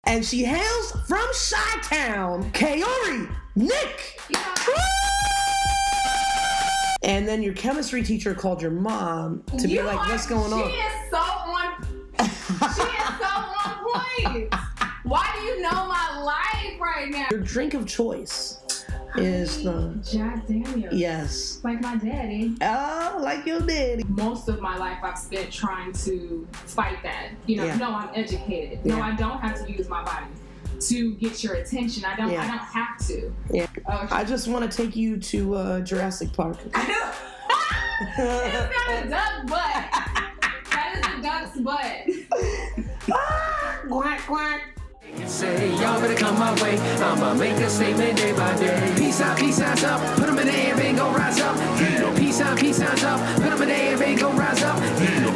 And she hails from Chi-Town, Kaori Nik. Yeah. And then your chemistry teacher called your mom to be like, what's going on? She is so on point. Why do you know my life right now? Your drink of choice is the Jack Daniels. Yes. Like my daddy. Oh, like your daddy. Most of my life I've spent trying to fight that. No, I'm educated. Yeah. No, I don't have to use my body to get your attention. I don't have to. Yeah. I just want to take you to Jurassic Park. It's not a duck butt. That is a duck's butt. Quack, quack. Say, y'all better come my way. I'ma make a statement day by day. Peace signs up. Put them in the air, they gon' rise up. Peace signs up. Put them in the air, they gon' rise up.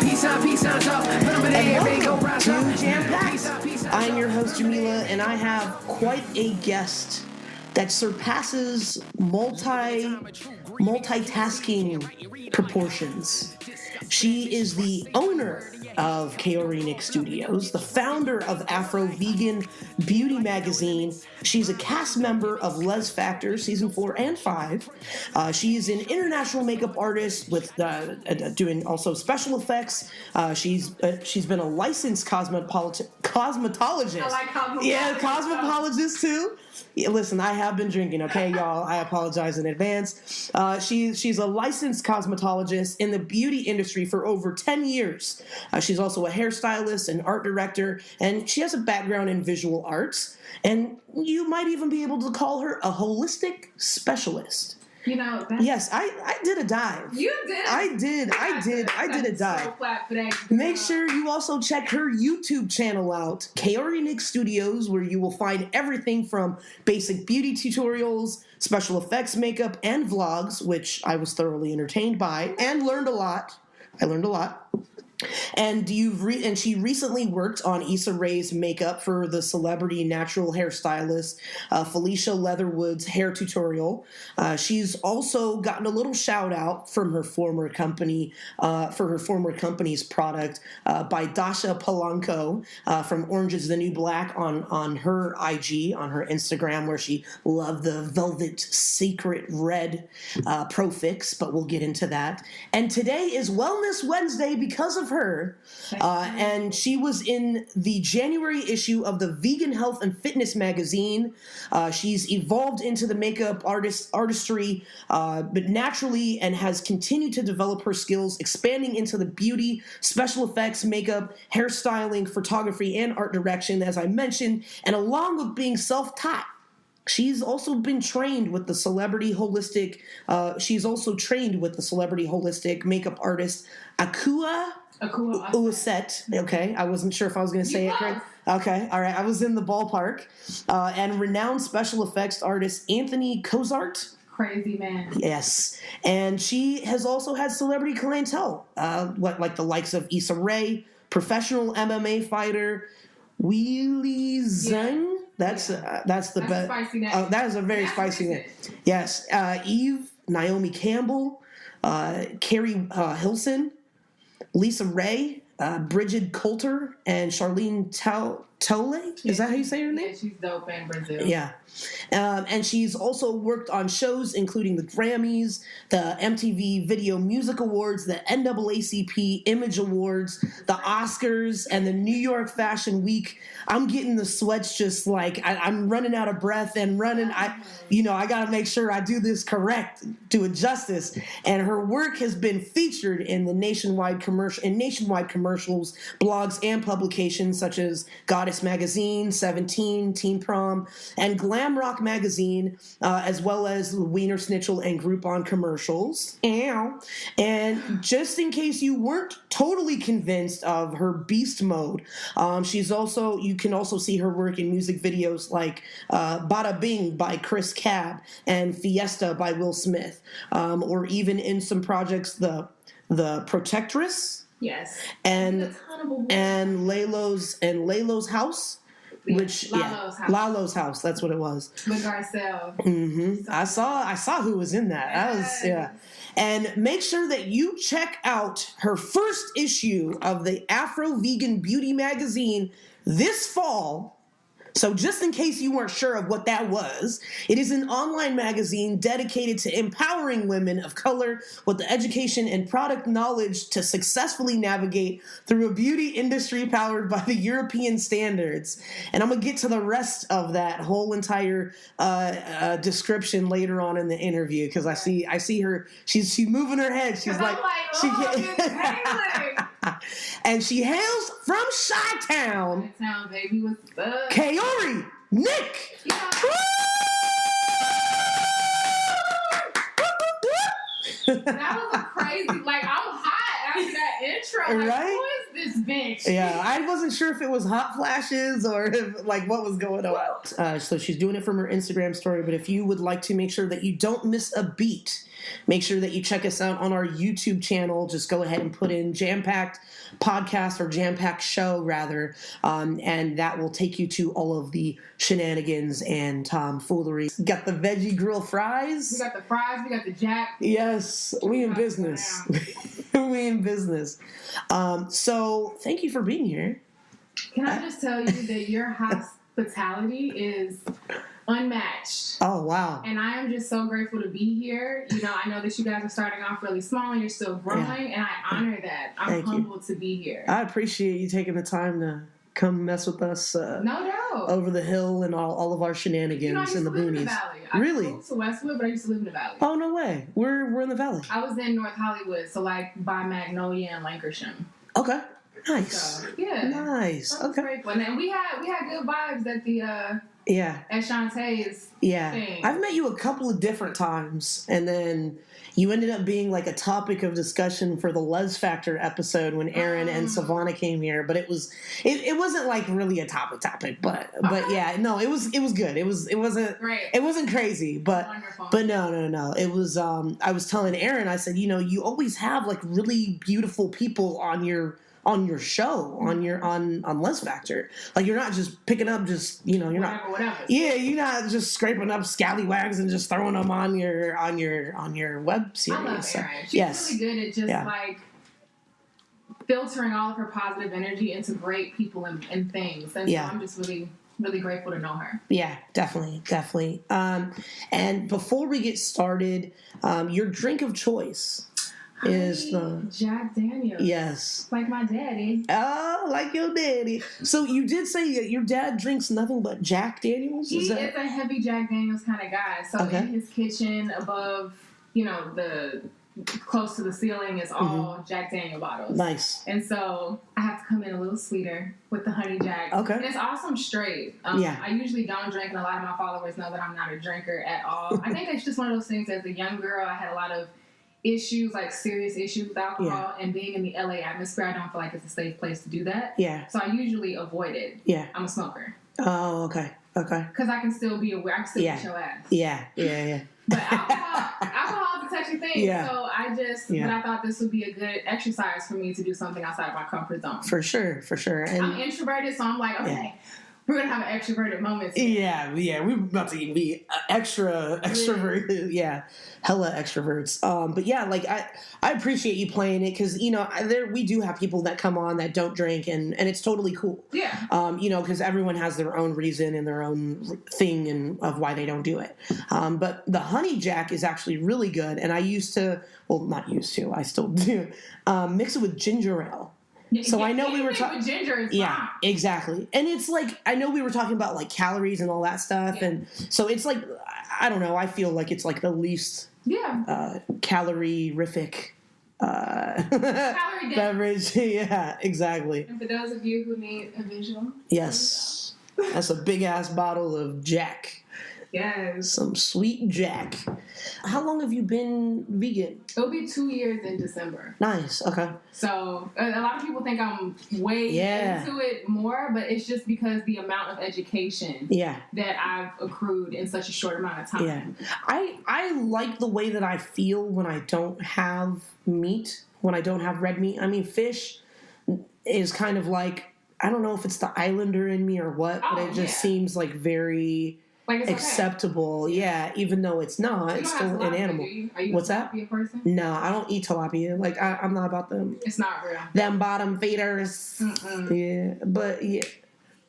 Peace signs up. Put them in the air, they gon' rise up. Jampacked. I'm your host, Jamila, and I have quite a guest that surpasses multitasking proportions. She is the owner of Kaori Nik Studios, the founder of AfroVegan Beauty Magazine. She's a cast member of Lez Factor, season 4 and 5. She is an international makeup artist with doing also special effects. She's been a licensed cosmetologist. I like cosmetologist. Yeah, cosmetologist too. Yeah, listen, I have been drinking, okay, y'all? I apologize in advance. She's a licensed cosmetologist in the beauty industry for over 10 years. She's also a hairstylist and art director, and she has a background in visual arts. And you might even be able to call her a holistic specialist. Yes, I did a dive. You did? I did a dive. So flat for that. Make sure you also check her YouTube channel out, Kaori Nik Studios, where you will find everything from basic beauty tutorials, special effects makeup, and vlogs, which I was thoroughly entertained by and learned a lot. I learned a lot. And she recently worked on Issa Rae's makeup for the celebrity natural hairstylist Felicia Leatherwood's hair tutorial. She's also gotten a little shout out from her former company for her former company's product by Dasha Polanco from Orange is the New Black on her IG, on her Instagram, where she loved the velvet secret red ProFixx, but we'll get into that. And today is Wellness Wednesday because of her. And she was in the January issue of the Vegan Health and Fitness magazine. She's evolved into the makeup artistry, but naturally, and has continued to develop her skills, expanding into the beauty, special effects, makeup, hairstyling, photography, and art direction, as I mentioned, and along with being self-taught. She's also been trained with the celebrity holistic. She's also trained with the celebrity holistic makeup artist Akua Uset. Okay, I wasn't sure if I was going to say it correct. Okay, all right, I was in the ballpark. And renowned special effects artist Anthony Cozart. Crazy man. Yes, and she has also had celebrity clientele, like the likes of Issa Rae, professional MMA fighter Weili Zhang. That's the best. Spicy name. Oh, that is a very spicy name. Yes, Eve, Naomi Campbell, Carrie Hilson, Lisa Ray, Bridget Coulter, and Charlene Tole. Is that how you say her name? Yeah, she's dope in Brazil. Yeah. And she's also worked on shows including the Grammys, the MTV Video Music Awards, the NAACP Image Awards, the Oscars, and the New York Fashion Week. I'm getting the sweats just like I'm running out of breath and running. I got to make sure I do this correct, do it justice. And her work has been featured in the nationwide commercials, blogs, and publications such as Goddess Magazine, 17, Teen Prom, and Glam Rock Magazine, as well as Wiener Schnitzel and Groupon commercials. And just in case you weren't totally convinced of her beast mode, you can also see her work in music videos like Bada Bing by Chris Cab and Fiesta by Will Smith, or even in some projects, the Protectress. Yes. And Laylo's House. Lalo's house. That's what it was. With Garcelle. Mm-hmm. I saw who was in that. That was. And make sure that you check out her first issue of the AfroVegan Beauty Magazine this fall. So just in case you weren't sure of what that was, it is an online magazine dedicated to empowering women of color with the education and product knowledge to successfully navigate through a beauty industry powered by the European standards. And I'm going to get to the rest of that whole entire description later on in the interview, because I see her, she's moving her head. She's like, and she hails from Chi-Town. Chi-Town, baby, what's up? Kaori Nik. Yeah. That was a crazy, like, I'm hot after that intro. Like, right? Who is this bitch? Yeah, I wasn't sure if it was hot flashes or if, like, what was going on. So she's doing it from her Instagram story, but if you would like to make sure that you don't miss a beat, make sure that you check us out on our YouTube channel. Just go ahead and put in Jampacked Podcast or Jampacked Show, rather, and that will take you to all of the shenanigans and tomfoolery. Got the veggie grill fries. We got the fries. We got the jack. Yes, we in business. We in business. So thank you for being here. Can I just tell you that your hospitality is unmatched. Oh, wow. And I am just so grateful to be here. You know, I know that you guys are starting off really small and you're still growing, and I honor that. I'm humbled to be here. I appreciate you taking the time to come mess with us. No doubt. Over the hill and all of our shenanigans in the boonies. In the valley. Really? I moved to Westwood, but I used to live in the valley. Oh, no way. We're in the valley. I was in North Hollywood, so like by Magnolia and Lancashire. Okay. Nice. So, yeah. Nice. Okay. Grateful. And we had good vibes at the at Shantae's thing. I've met you a couple of different times, and then you ended up being like a topic of discussion for the Lez Factor episode when Aaron and Savannah came here. But it wasn't like really a topic, but yeah, no, it was good. It wasn't great. It wasn't crazy, but wonderful. But no. It was I was telling Aaron, I said, you always have like really beautiful people on your show, on Lez Factor. Like, you're not just picking up you're whatever. Yeah, you're not just scraping up scallywags and just throwing them on your web series. I love Erin. She's really good at just like filtering all of her positive energy into great people and things. And so I'm just really, really grateful to know her. Yeah, definitely. And before we get started, your drink of choice is the Jack Daniels. Yes. Like my daddy. Oh, like your daddy. So you did say that your dad drinks nothing but Jack Daniels? He is a heavy Jack Daniels kind of guy. So in his kitchen above, the close to the ceiling is all Jack Daniel bottles. Nice. And so I have to come in a little sweeter with the honey Jack. Okay. And it's awesome straight. I usually don't drink, and a lot of my followers know that I'm not a drinker at all. I think it's just one of those things. As a young girl, I had a lot of issues, like serious issues with alcohol, and being in the LA atmosphere, I don't feel like it's a safe place to do that. Yeah. So I usually avoid it. Yeah. I'm a smoker. Oh, okay. Because I can still be aware. I can still beat your ass. Yeah. But alcohol is a touchy thing. Yeah. So but I thought this would be a good exercise for me to do something outside of my comfort zone. For sure. And I'm introverted, so I'm like, okay. We're going to have an extroverted moment. Yeah. We're about to be extra extroverted. Yeah. Hella extroverts. But yeah, like I appreciate you playing it because, we do have people that come on that don't drink and it's totally cool. Yeah. Because everyone has their own reason and their own thing and of why they don't do it. But the honey Jack is actually really good. And I I still do, mix it with ginger ale. So I know we were talking. Ginger is fine. Exactly. And it's like I know we were talking about like calories and all that stuff, and so it's like I don't know. I feel like it's like the least calorific beverage. Yeah, exactly. And for those of you who need a visual, yes, that's a big ass bottle of Jack. Yes. Some sweet Jack. How long have you been vegan? It'll be 2 years in December. Nice. Okay. So a lot of people think I'm way into it more, but it's just because the amount of education that I've accrued in such a short amount of time. Yeah. I like the way that I feel when I don't have meat, when I don't have red meat. I mean, fish is kind of like, I don't know if it's the islander in me or what, but it just seems like very... Like acceptable, even though it's not. It's still an animal. Are you What's a tilapia person? No, I don't eat tilapia. Like, I'm not about them. It's not real. Them bottom feeders. Yeah, but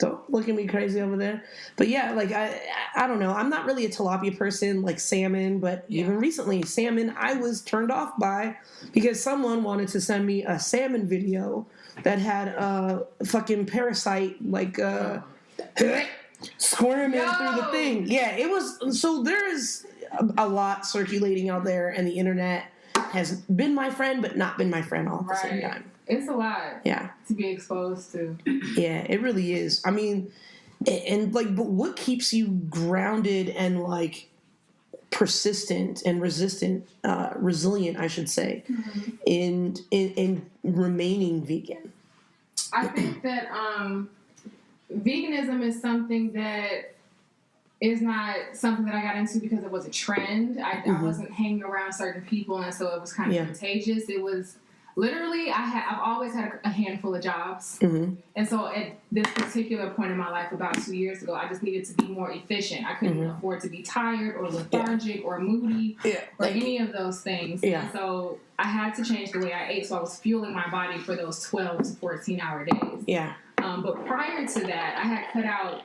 Don't look at me crazy over there. But yeah, like I don't know. I'm not really a tilapia person, like salmon, but even recently, salmon I was turned off by because someone wanted to send me a salmon video that had a fucking parasite like squirming through the thing. Yeah, it was. So there is a lot circulating out there, and the internet has been my friend, but not been my friend all at the same time. It's a lot. To be exposed to. Yeah, it really is. I mean, and like, but what keeps you grounded and like persistent and resilient, I should say, in remaining vegan? I think that veganism is something that is not something that I got into because it was a trend. I wasn't hanging around certain people, and so it was kind of contagious. It was literally, I've always had a handful of jobs. And so at this particular point in my life, about 2 years ago, I just needed to be more efficient. I couldn't afford to be tired or lethargic or moody or any of those things. And so I had to change the way I ate, so I was fueling my body for those 12 to 14-hour days. But prior to that, I had cut out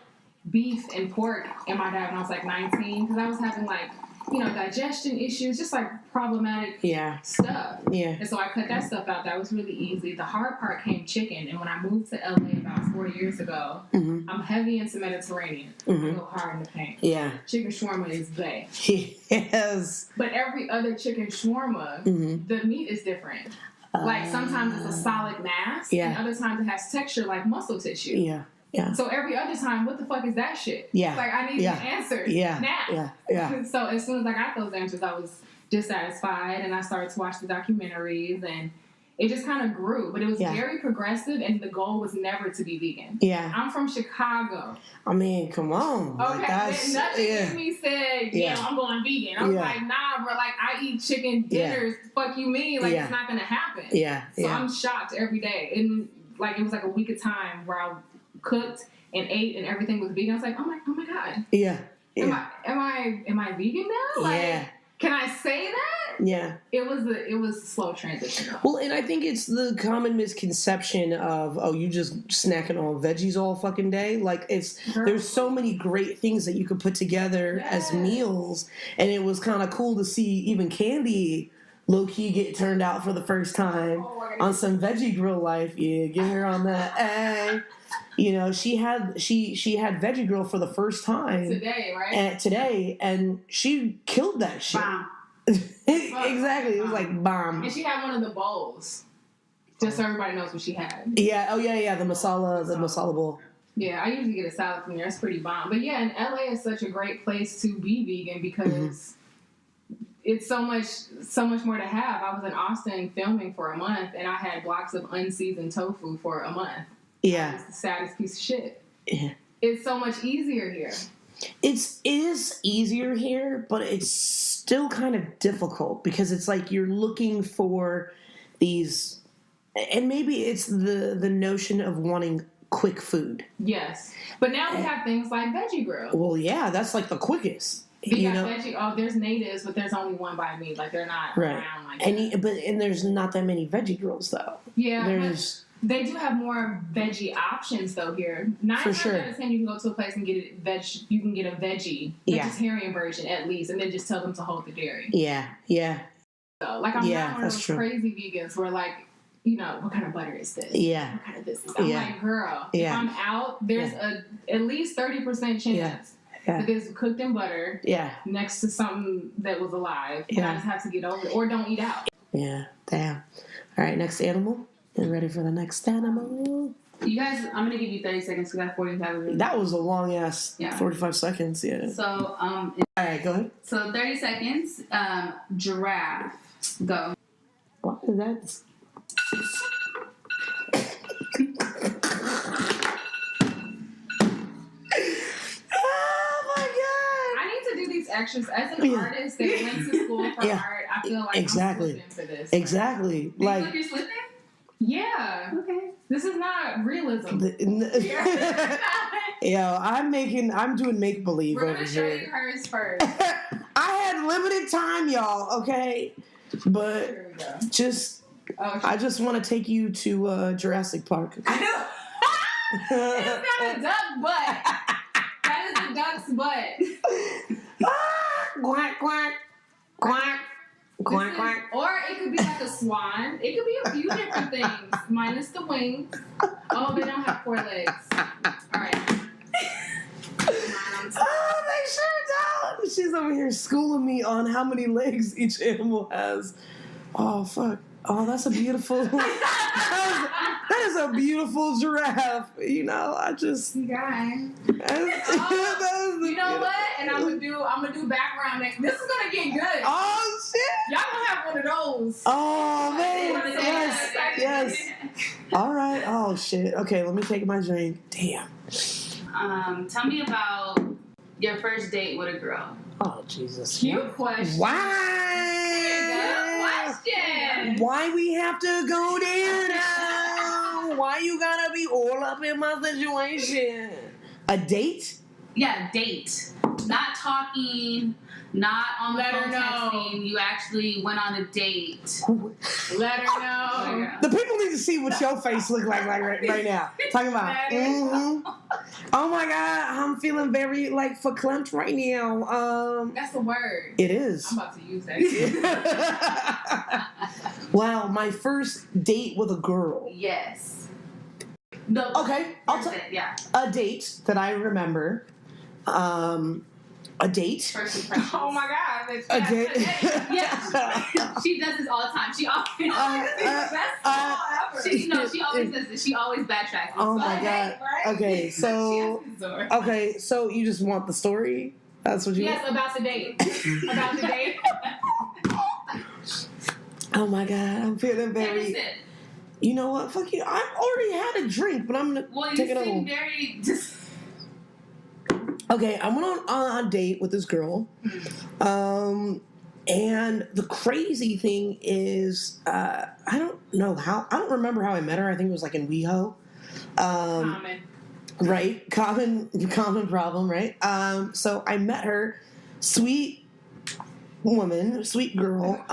beef and pork in my diet when I was like 19 because I was having like, digestion issues, just like problematic stuff. And so I cut that stuff out. That was really easy. The hard part came chicken. And when I moved to LA about 4 years ago, I'm heavy into Mediterranean. I go hard in the paint. Chicken shawarma is bae. Yes. But every other chicken shawarma, the meat is different. Like sometimes it's a solid mass, and other times it has texture like muscle tissue. So every other time, what the fuck is that shit? Like I need the answers now. So as soon as I got those answers, I was dissatisfied, and I started to watch the documentaries, and it just kind of grew. But it was very progressive, and the goal was never to be vegan. I'm from Chicago. I mean, come on. Okay, like nothing in me said, I'm going vegan. I was like, nah, bro, like I eat chicken dinners. Fuck you mean? Like it's not gonna happen. So I'm shocked every day. And like it was like a week of time where I cooked and ate and everything was vegan. I was like, oh my god. Am I vegan now? Like, can I say that? It was a slow transition. Well, and I think it's the common misconception of you just snacking on veggies all fucking day. Like there's so many great things that you could put together as meals, and it was kind of cool to see even Candy low-key get turned out for the first time on some veggie grill life. Get her on that. Hey. She had Veggie Grill for the first time today, right? And she killed that shit. Bomb. Exactly, it was like bomb. And she had one of the bowls, just so everybody knows what she had. The masala bowl. Yeah, I usually get a salad from there. It's pretty bomb. But yeah, and LA is such a great place to be vegan because it's so much more to have. I was in Austin filming for a month, and I had blocks of unseasoned tofu for a month. It's the saddest piece of shit. It's so much easier here. It is easier here, but it's still kind of difficult because it's like you're looking for these, and maybe it's the notion of wanting quick food. Yes, but now we have things like Veggie Grill. Well, yeah, that's like the quickest. Veggie. Oh, there's natives, but there's only one by me. Like they're not around like that. And there's not that many Veggie Grills though. They do have more veggie options though here. 9 times out of 10, you can go to a place and get a you can get a veggie, vegetarian version at least, and then just tell them to hold the dairy. So, like I'm not one of those crazy vegans where like, what kind of butter is this? What kind of this is? I'm like, girl, if I'm out, there's at least 30% chance that it's cooked in butter next to something that was alive. And I just have to get over it, or don't eat out. Yeah, damn. All right, next animal. Get ready for the next animal. You guys, I'm going to give you 30 seconds because I have 45 minutes. That was a long ass 45 seconds, So, all right, go ahead. So, 30 seconds. Giraffe. Go. What is that? Extras as an artist that went to school for art. I feel like I'm slipping for this. Exactly. Do you feel like you're slipping? Yeah. Okay. This is not realism. I'm doing make believe. We're gonna show you hers first. I had limited time, y'all. Okay, but I just want to take you to Jurassic Park. I know. It's not a duck butt. That is a duck's butt. Quack, quack, quack, quack, quack. Or it could be like a swan. It could be a few different things, minus the wings. Oh, they don't have 4 legs. All right. Oh, they sure don't. She's over here schooling me on how many legs each animal has. Oh, fuck. Oh, that's a beautiful. That is a beautiful giraffe. You know, I just. Guy. You You know what? And I'm gonna do background next. This is gonna get good. Oh shit! Y'all gonna have one of those. Oh man, yes. All right. Oh shit. Okay, let me take my drink. Damn. Tell me about your first date with a girl. Oh Jesus. Cute question. Why? Good question. Why we have to go there now? Why you gotta be all up in my situation? A date? Yeah, date. Not talking, not on the phone texting. You actually went on a date. Let her know. The people need to see what your face look like right now. Talking about, oh my God, I'm feeling very verklempt right now. That's a word. It is. I'm about to use that. Wow, my first date with a girl. Yes. No. Okay, I'll tell. Yeah. A date that I remember. A date. First impression. Oh my God. A date. Yeah. She does this all the time. She always She always does this. She always backtracks. Oh my God. Okay, so you just want the story? That's what you want? Yes, about the date. About the date. Oh my God, I'm feeling very. You know what? Fuck you. I already had a drink, but I'm gonna take it you seem home. very. Okay, I went on a date with this girl, and the crazy thing is, I don't remember how I met her. I think it was in WeHo. Common. Right, common problem, right? So I met her, sweet woman, sweet girl.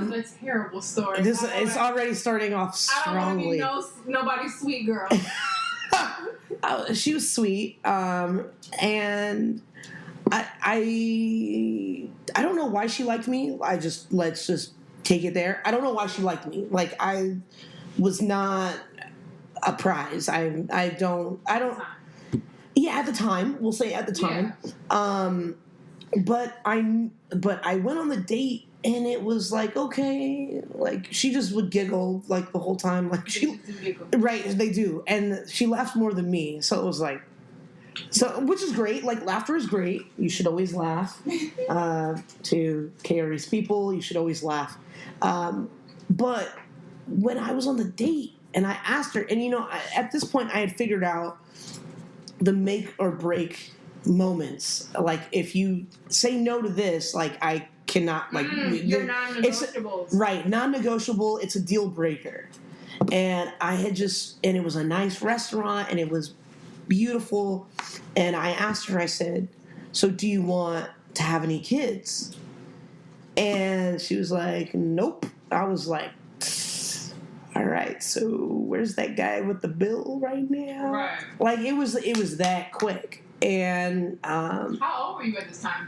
This is a terrible story. It's already starting off strongly. I don't want to be nobody's sweet girl. She was sweet, and I don't know why she liked me. Let's just take it there. I don't know why she liked me. I was not a prize. I don't. Yeah, at the time, we'll say at the time. Yeah. But I went on the date. And it was okay, she just would giggle the whole time, right? They do, and she laughed more than me, so it was which is great. Laughter is great. You should always laugh. To Kaori's people, you should always laugh. But when I was on the date and I asked her, and at this point I had figured out the make or break moments. If you say no to this, I cannot you're non-negotiables. Right, non-negotiable. It's a deal breaker. And and it was a nice restaurant and it was beautiful. And I asked her, I said, so do you want to have any kids? And she was like, nope. I was like, all right, so where's that guy with the bill right now? Right. It was that quick. And how old were you at this time?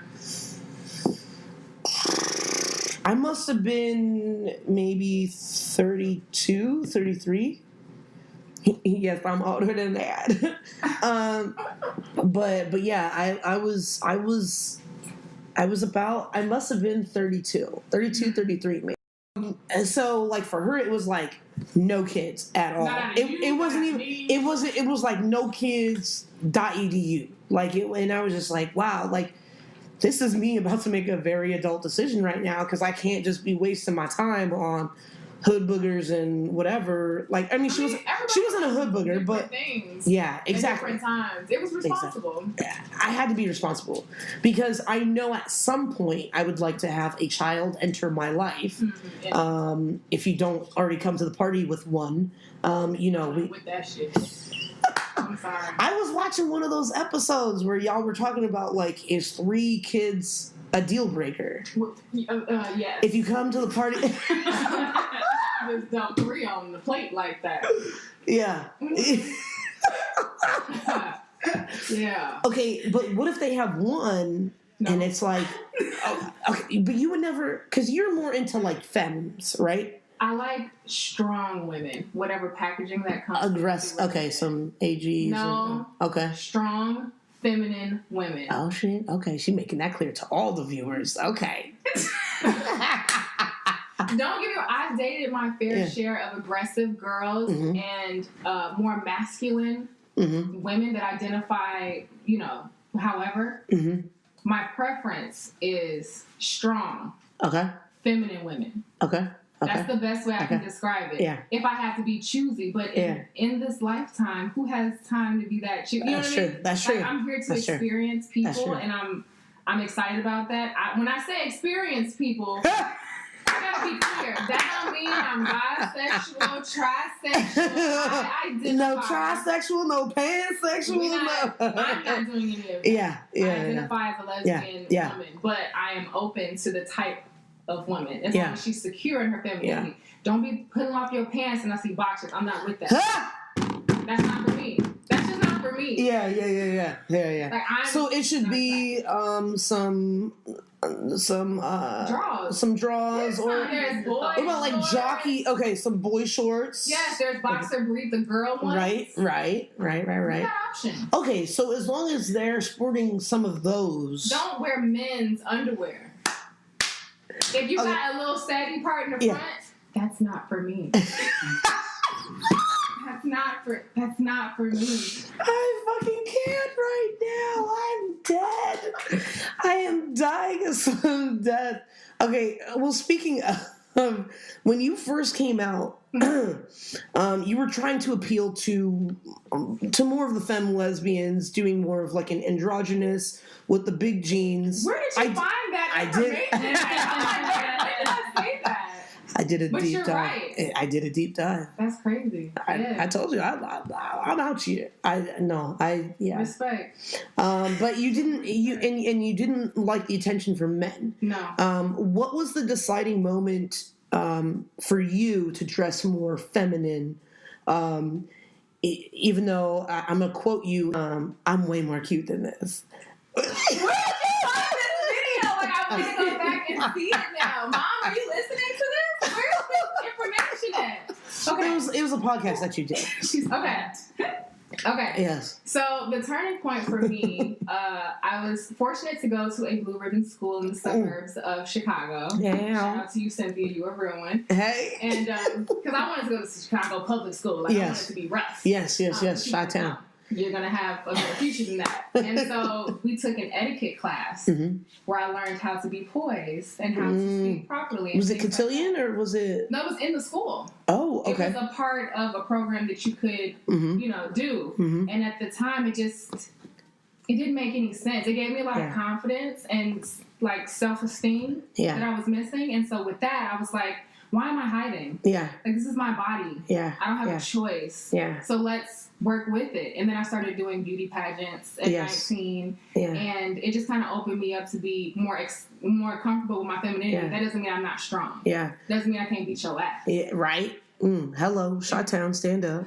I must have been maybe 32, 33. Yes, I'm older than that. But yeah, I must have been 32, 33 maybe. And so for her it was no kids at all. It was no kids.edu. And I was just wow, this is me about to make a very adult decision right now because I can't just be wasting my time on hood boogers and whatever. She wasn't a hood booger, but things yeah, exactly. Different times, it was responsible. Exactly. I had to be responsible because I know at some point I would like to have a child enter my life. Mm-hmm, yeah. If you don't already come to the party with one, with that shit. I'm sorry. I was watching one of those episodes where y'all were talking about is 3 kids a deal breaker? Yes. If you come to the party, just dump 3 on the plate like that. Yeah. Yeah. Okay, but what if they have one and it's like, okay, but you would never, because you're more into like femmes, right? I like strong women, whatever packaging that comes. Aggressive. Okay, some AGs. No. Okay. Strong, feminine women. Oh shit. Okay, she's making that clear to all the viewers. Okay. Don't get me wrong. I've dated my fair share of aggressive girls and more masculine women that identify, however. My preference is strong, feminine women. Okay. That's the best way I can describe it. Yeah. If I have to be choosy, but in this lifetime, who has time to be that choosy? You know what I mean? That's true. I'm here to experience people, and I'm excited about that. When I say experience people, I gotta be clear. That don't mean I'm bisexual, trisexual. I identify. No trisexual, no pansexual. I'm not doing any of that. I identify as a lesbian woman, but I am open to the type of woman as long as she's secure in her femininity. Don't be putting off your pants and I see boxers. I'm not with that. That's not for me. That's just not for me. Yeah. Like, so it should be some draws. Some draws, yes, or there's boy what about like shorts. jockey? Okay, some boy shorts. Yes, there's boxer brief, the girl ones. Right. You got options. Okay, so as long as they're sporting some of those, don't wear men's underwear. If you got a little saggy part in the front, that's not for me. That's not for me. I fucking can't right now. I'm dead. I am dying of some death. Okay, well, speaking of when you first came out, you were trying to appeal to more of the femme lesbians, doing more of like an androgynous with the big jeans. Where did you find that information? I did a but deep you're dive. Right. I did a deep dive. That's crazy. I told you I'm out here. Respect. But you didn't. You didn't like the attention from men. No. What was the deciding moment for you to dress more feminine? Even though I'm gonna quote you, I'm way more cute than this. Where did you find this video? Like, I want to go back and see it now. Mom, are you listening to this? Where's this information at? Okay. It was a podcast that you did. Okay. Yes. So the turning point for me, I was fortunate to go to a blue ribbon school in the suburbs of Chicago. Yeah. Shout out to you, Cynthia. You a real one. Hey. And because I wanted to go to Chicago public school, I wanted to be rough. Yes. Chi-town. You're going to have a better future than that. And so we took an etiquette class where I learned how to be poised and how to speak properly. Was it cotillion or was it? No, it was in the school. Oh, okay. It was a part of a program that you could, do. And at the time, it didn't make any sense. It gave me a lot of confidence and like self-esteem that I was missing. And so with that, I was like, why am I hiding? Yeah. Like, this is my body. Yeah. I don't have a choice. Yeah. So let's work with it. And then I started doing beauty pageants at 19. Yeah. And it just kind of opened me up to be more comfortable with my femininity. Yeah. That doesn't mean I'm not strong. Yeah. Doesn't mean I can't beat your ass. Yeah, right? Hello, Chi-town, stand up.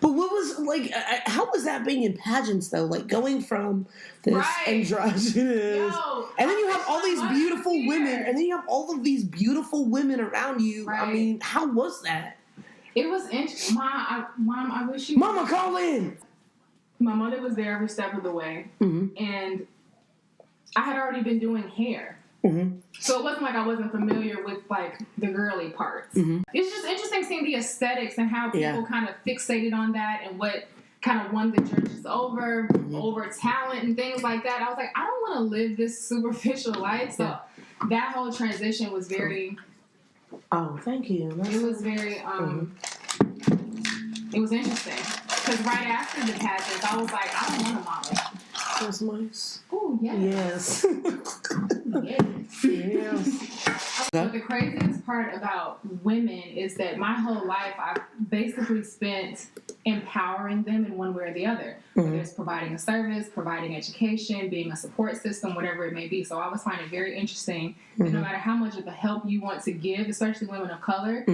But what was like? How was that being in pageants though? Like going from this androgynous, and then you have all these beautiful women, and then you have all of these beautiful women around you. Right. I mean, how was that? It was interesting. Mom, I wish you. Mama, call in. My mother was there every step of the way, and I had already been doing hair. So it wasn't like I wasn't familiar with like the girly parts. It's just interesting seeing the aesthetics and how people kind of fixated on that and what kind of won the judges over talent and things like that. I was like, I don't want to live this superficial life. So that whole transition was very. Oh, thank you. It was very. It was interesting because right after the pageants, I was like, I don't want to model. That's nice. Oh, yes. Yes. But the craziest part about women is that my whole life I've basically spent empowering them in one way or the other. Whether it's providing a service, providing education, being a support system, whatever it may be. So I always find it very interesting that no matter how much of the help you want to give, especially women of color,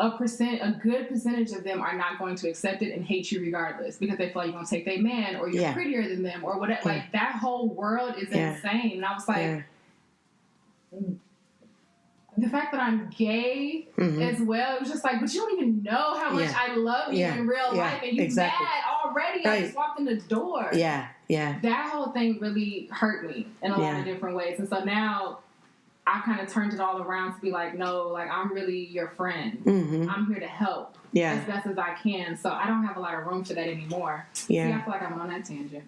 a good percentage of them are not going to accept it and hate you regardless because they feel like you're going to take their man or you're prettier than them or whatever. Yeah. Like, that whole world is insane. And I was like, the fact that I'm gay as well, it was just like, but you don't even know how much I love you in real life, and you mad already. I just walked in the door. Yeah. That whole thing really hurt me in a lot of different ways. And so now I kind of turned it all around to be like, no, like, I'm really your friend. I'm here to help as best as I can. So I don't have a lot of room for that anymore. Yeah. See, I feel like I'm on that tangent.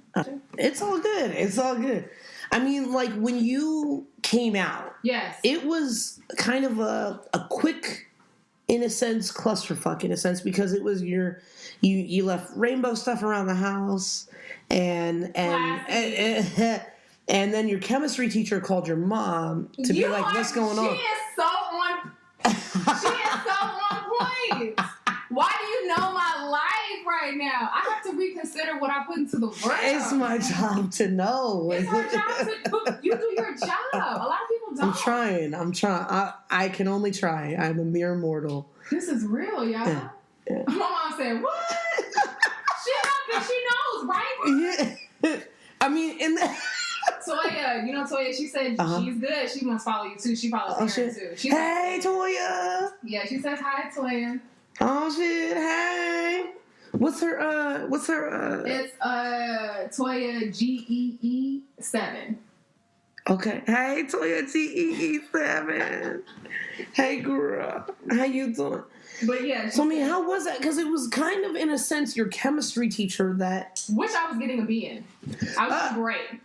It's all good. It's all good. I mean, like, when you came out, it was kind of a quick, in a sense, clusterfuck, in a sense, because it was you left rainbow stuff around the house, and then your chemistry teacher called your mom to be like, what's going on? She is so on point. Why do you know my life right now? I have to reconsider what I put into the world. It's my job to know. It's our job to you do your job. A lot of people don't. I'm trying. I can only try. I'm a mere mortal. This is real, y'all. Yeah. My mom said, what? She knows, right? Yeah. I mean, in the... Toya, Toya, she said she's good. She must follow you too. She follows Karen too. Hey, Toya. Yeah, she says hi, Toya. Oh shit! Hey, what's her? It's Toya GEE7. Okay. Hey, Toya GEE7. Hey, girl. How you doing? But yeah. So I mean, how was that? Because it was kind of, in a sense, your chemistry teacher that. Which I was getting a B in. I was great.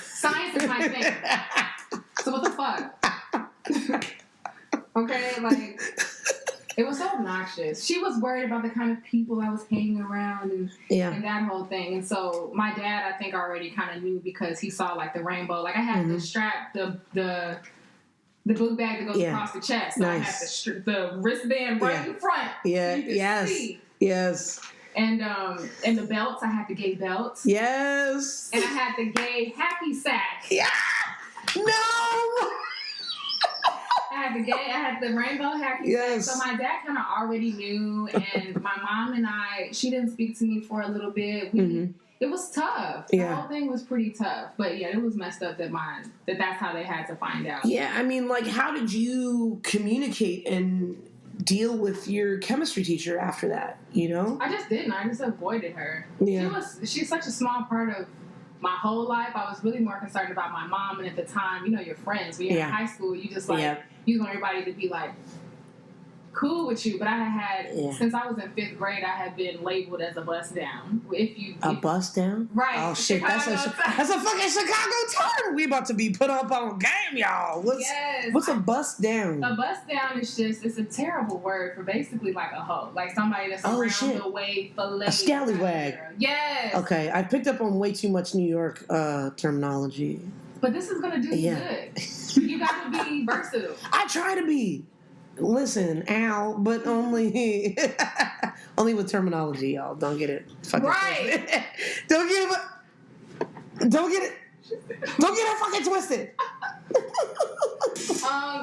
Science is my thing. So what the fuck? Okay, like. It was so obnoxious. She was worried about the kind of people I was hanging around and that whole thing. And so my dad, I think, already kind of knew because he saw like the rainbow. Like I had the strap, the book bag that goes across the chest. So I had the wristband right in front. Yeah. So you could see. Yes. And the belts, I had the gay belts. Yes. And I had the gay happy sack. Yeah. No. I had the rainbow happy sack. So my dad kind of already knew, and my mom and she didn't speak to me for a little bit. It was tough. The whole thing was pretty tough. But yeah, it was messed up that's how they had to find out. Yeah, I mean, like, how did you communicate and deal with your chemistry teacher after that, I just didn't. I just avoided her. Yeah. She's such a small part of my whole life. I was really more concerned about my mom, and at the time, your friends. When you're in high school, you just you want everybody to be like cool with you. But I had since I was in 5th grade, I had been labeled as a bust down. Bust down? Right. Oh shit, that's a fucking Chicago term. We about to be put up on game, y'all. What's a bust down? A bust down is it's a terrible word for basically like a hoe. Like somebody that's around the way for a scallywag. Yes. Okay, I picked up on way too much New York terminology. But this is gonna do you good. You gotta be versatile. I try to be. Listen, Al, but only with terminology, y'all. Don't get it fucking twisted. Don't get it fucking twisted.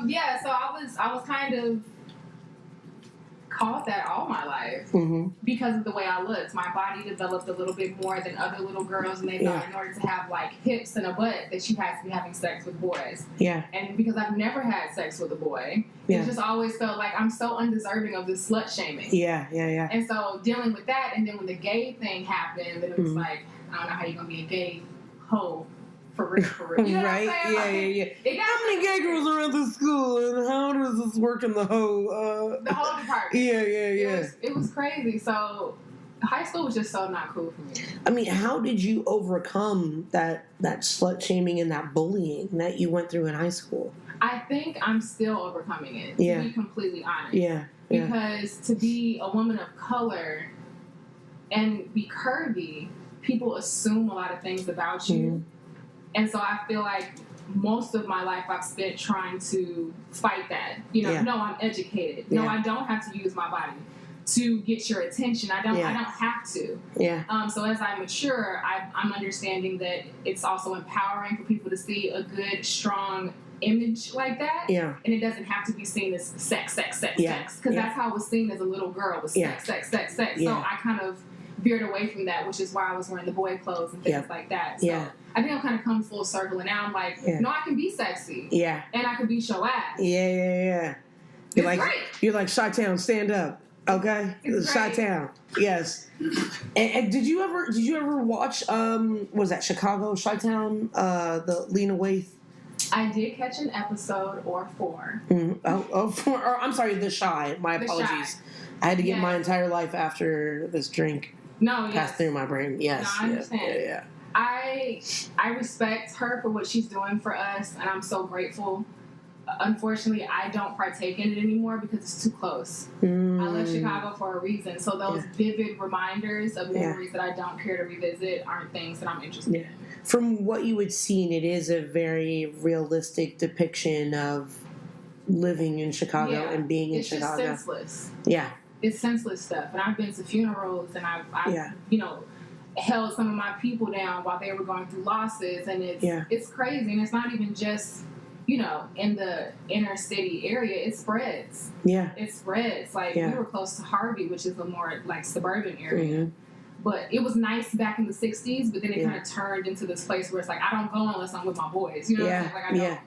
Yeah, so I was kind of called that all my life because of the way I looked. My body developed a little bit more than other little girls, and they thought in order to have like hips and a butt that you had to be having sex with boys. Yeah. And because I've never had sex with a boy, it just always felt like I'm so undeserving of this slut shaming. Yeah. And so dealing with that, and then when the gay thing happened, then it was like, I don't know how you're gonna be a gay hoe. For real. You know right? What I'm saying? Yeah. How many gay girls are at the school, and how does this work in the whole? The whole department. Yeah. It was crazy. So high school was just so not cool for me. I mean, how did you overcome that slut shaming and that bullying that you went through in high school? I think I'm still overcoming it. To be completely honest. Yeah. Because to be a woman of color and be curvy, people assume a lot of things about you. And so I feel like most of my life I've spent trying to fight that. No, I'm educated. No, I don't have to use my body to get your attention. I don't have to. Yeah. So as I mature, I'm understanding that it's also empowering for people to see a good, strong image like that. Yeah. And it doesn't have to be seen as sex. Yeah. Because that's how it was seen as a little girl, was sex. Yeah. So I kind of veered away from that, which is why I was wearing the boy clothes and things like that. So I think I've kind of come full circle, and now I'm like, no, I can be sexy. Yeah. And I can be show ass. Yeah. You're like Chi-Town, stand up. Okay? Chi-Town. Yes. And did you ever watch was that Chicago Chi-Town, the Lena Waithe? I did catch an episode or 4. I'm sorry, The Chi. My apologies. Shy. I had to get my entire life after this drink passed through my brain. Yes. No, I understand. Yeah. I respect her for what she's doing for us, and I'm so grateful. Unfortunately, I don't partake in it anymore because it's too close. I left Chicago for a reason. So those vivid reminders of memories that I don't care to revisit aren't things that I'm interested in. From what you had seen, it is a very realistic depiction of living in Chicago and being in Chicago. It's just senseless. Yeah. It's senseless stuff. And I've been to funerals, and I've held some of my people down while they were going through losses, and it's crazy. And it's not even just in the inner city area. It spreads. Yeah. It spreads. Like, we were close to Harvey, which is a more, like, suburban area. Mm-hmm. But it was nice back in the 60s, but then it kind of turned into this place where it's like, I don't go unless I'm with my boys. You know what I'm saying? Like, I don't.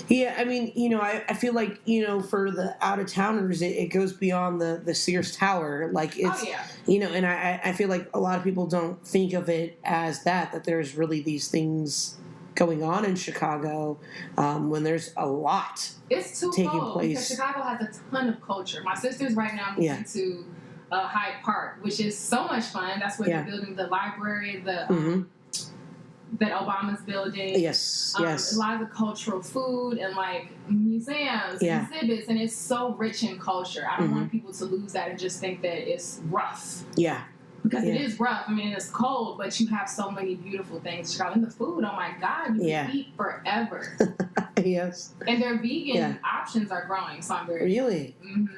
Yeah, I mean, I feel like, for the out-of-towners, it goes beyond the Sears Tower. Like, it's, and I feel like a lot of people don't think of it as that there's really these things going on in Chicago when there's a lot taking place. Because Chicago has a ton of culture. My sister's right now moving to Hyde Park, which is so much fun. That's where they're building the library, that Obama's building. Yes. A lot of the cultural food and like museums and exhibits, and it's so rich in culture. I don't want people to lose that and just think that it's rough. Yeah. Because it is rough. I mean, it's cold, but you have so many beautiful things. Chicago. And the food, oh my God, you can eat forever. Yes. And their vegan options are growing, so I'm very really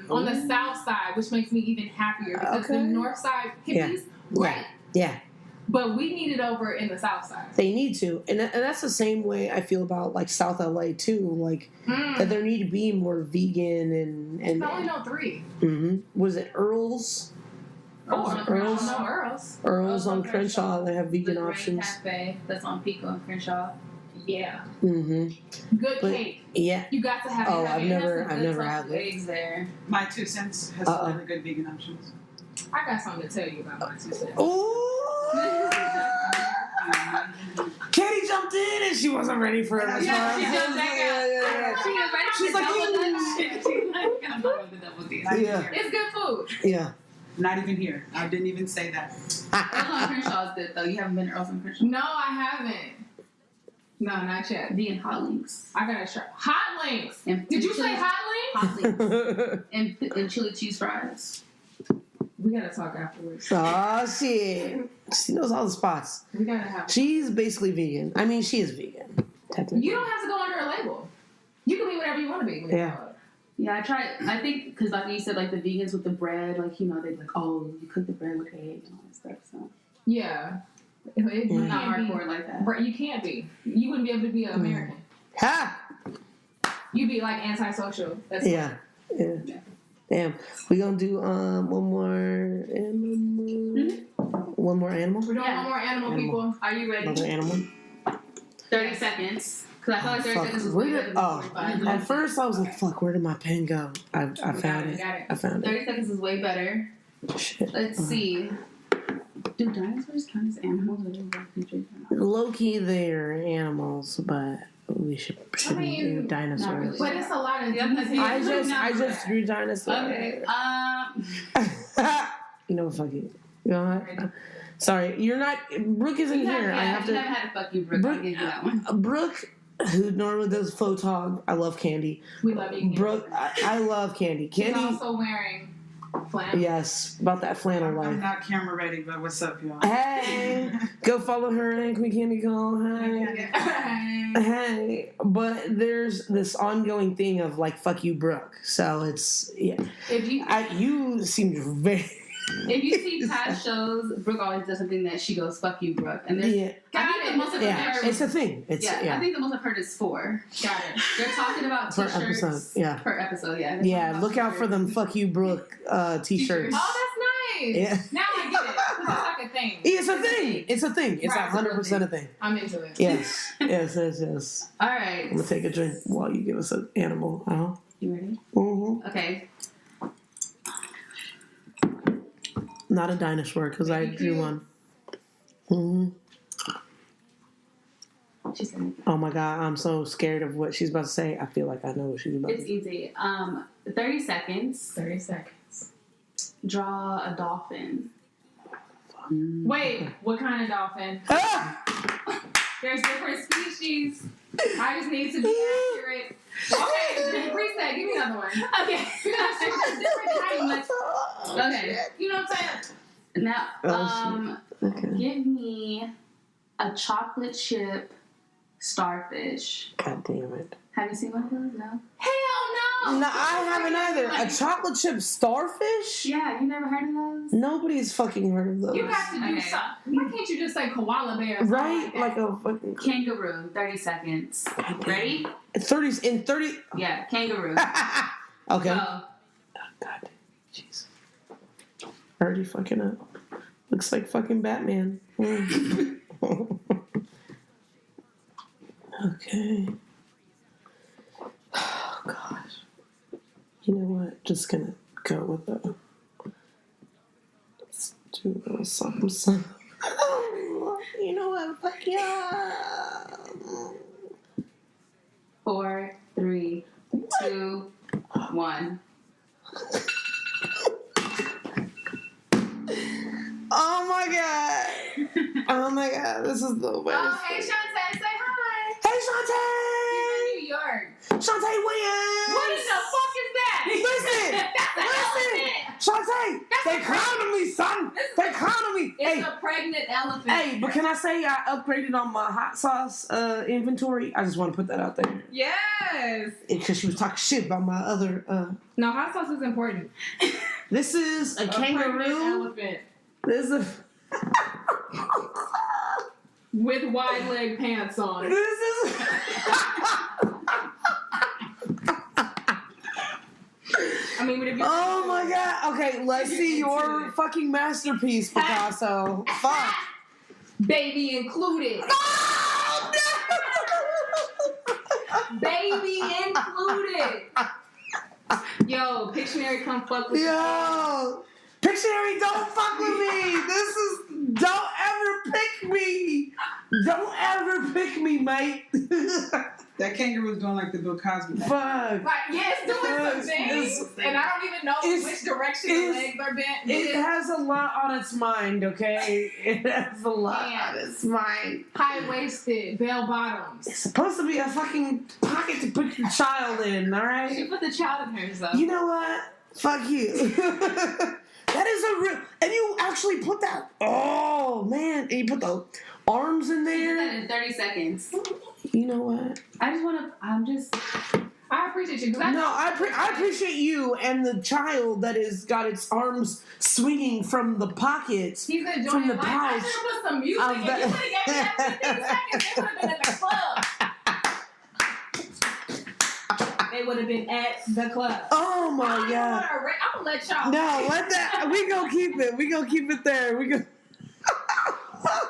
on the south side, which makes me even happier because the north side hippies, right? Yeah. But we need it over in the south side. They need to, and that's the same way I feel about like South LA too. Like that there need to be more vegan and. I only know 3. Was it Earl's? Earl's on Crenshaw. They have vegan options. Cafe that's on Pico and Crenshaw. Yeah. Good cake. Yeah. You got to have. Oh, I've never had it. Eggs there. My 2 cents has some really good vegan options. I got something to tell you about my 2 cents. Ooh. Katie jumped in and she wasn't ready for it. Yeah, she jumped back out. She was ready. She's like, I'm not with the double D. It's good food. Yeah. Not even here. I didn't even say that. Earl's on Crenshaw is good though. You haven't been to Earl's on Crenshaw? No, I haven't. No, not yet. Vegan hot links. I gotta try hot links. And did you say hot links? Hot links. and chili cheese fries. We gotta talk afterwards. Oh shit! She knows all the spots. We gotta have. She's basically vegan. I mean, she is vegan. Technically. You don't have to go under a label. You can be whatever you want to be. Yeah, I tried. I think because like you said, like the vegans with the bread, like they're like, oh, you cook the bread with eggs and all that stuff. So yeah, it's not hardcore like that. You can't be. You wouldn't be able to be an American. Ha! You'd be like antisocial. That's yeah. Damn, we gonna do one more animal. One more animal. We're doing one more animal, people. Are you ready? Another animal. 30 seconds. Because I felt like 30 seconds was way better than 45. At first I was like, fuck, where did my pen go? I found it. I found it. 30 seconds is way better. Shit. Let's see. Do dinosaurs count as animals? Low-key, they're animals, but we shouldn't do dinosaurs. Really. But it's a lot of I just drew dinosaurs. Okay. You know what? Fuck it. You know what? Sorry, you're not. Brooke isn't here. I have to. You haven't had a fuck you, Brooke. I'll give you that one. Brooke, who normally does photog. I love Candy. We love you, Candy. Brooke, I love Candy. Candy. She's also wearing flannel. Yes, about that flannel life. I'm not camera ready, but what's up, y'all? Hey, go follow her and Queen Candy Call. Hey, but there's this ongoing thing of like fuck you, Brooke. So it's If you seem very. If you see past shows, Brooke always does something that she goes, fuck you, Brooke. And there's, I think the most Yeah, it's a thing. It's I think the most I've heard is 4. Got it. They're talking about per t-shirts episode. Yeah, per episode. Yeah. yeah. Look out for them "fuck you, Brooke" t-shirts. Oh, that's nice. Yeah. Now I get it. It's like a thing. It's a thing. It's a thing. It's Right, 100% a thing. I'm into it. Yes. Yes. All right. I'm gonna take a drink while you give us an animal. Uh-huh. You ready? Mm-hmm. Okay. Not a dinosaur because I drew one. Mm-hmm. She's gonna. Oh my god, I'm so scared of what she's about to say. I feel like I know what she's about to It's say. easy. 30 seconds. 30 seconds. Draw a dolphin. Wait, what kind of dolphin? Ah! There's different species. I just need to be accurate. Okay, reset. Give me another one. Okay. There's different kinds. Okay. You know what I'm saying? Now, Okay. give me a chocolate chip starfish. God damn it. Have you seen one of those? No. Hell no. No, I haven't either. A chocolate chip starfish? Yeah, you never heard of those? Nobody's fucking heard of those. You got to do Okay. something. Why can't you just say koala bear? or something Right? Like Like a fucking Kangaroo. 30 seconds. Ready? 30 in 30. Yeah, kangaroo. Okay. Go. God, jeez. Already fucking up. Looks like fucking Batman. Mm. Okay. Oh gosh. You know what? Just gonna go with the. Let's do a little something. You know what? Fuck yeah. 4, 3, 2, 1. Oh my god. Oh my god. This is the way. Oh, hey, Shantae, say hi. Hey, She's in New York. Shantae! Shantae Williams! What in the fuck is that? Listen! That's an elephant. Shantae! They clowning me, son! They clowning me! It's Hey! a pregnant elephant. Hey, but can I say I upgraded on my hot sauce inventory? I just want to put that out there. Yes. Because she was talking shit about my other... No, hot sauce is important. This is a Pregnant kangaroo. elephant This is a... with wide leg pants on. This is... I mean, would it be? Oh my god. Okay, let's see your fucking masterpiece, Picasso. Fuck. Baby included. Oh, no! Baby included. Yo, Pictionary, come fuck with me. Yo! Pictionary, don't fuck with me! This is... Don't ever pick me! Don't ever pick me, mate! That kangaroo's doing like the Bill Cosby. Fuck. Like, yeah, it's doing some It's- things, and I don't even know it's- which direction the it's- legs are bent. It has a lot on its mind, okay? It has a lot Yeah. on its mind. High-waisted, bell bottoms. It's supposed to be a fucking pocket to put your child in, She alright? put the child in herself. You know what? Fuck you. That is a real... And you actually put that... Oh, man. And you put the arms in You did that there. in 30 seconds. You know what? I appreciate you. 'Cause I No, I appreciate you and the child that has got its arms swinging from the pockets. He's enjoying From the life. I pouch should have put some music. of If the- you would have gave me that 15 seconds, they would have been at the club. They would have been at the club. Oh my god. I'm gonna let y'all. No, let that. We gonna keep it. We gonna keep it there. We go.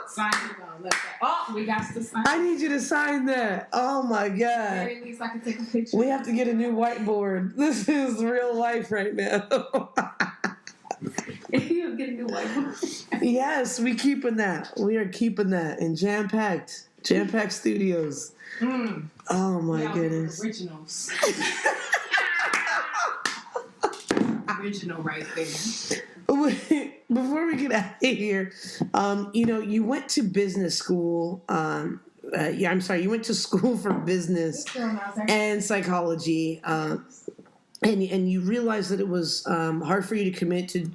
Sign it. Oh, we got to sign. I need you to sign that. Oh my At god. very least, I can take a picture. We have to get a new whiteboard. This is real life right now. You get a new white. Yes, we keeping that. We are keeping that in Jampacked. Jampacked Studios. Mm. Oh my Yeah, goodness. Originals. Original right there. Before we get out of here, you went to business school. You went to school for business and psychology, and you realized that it was hard for you to commit to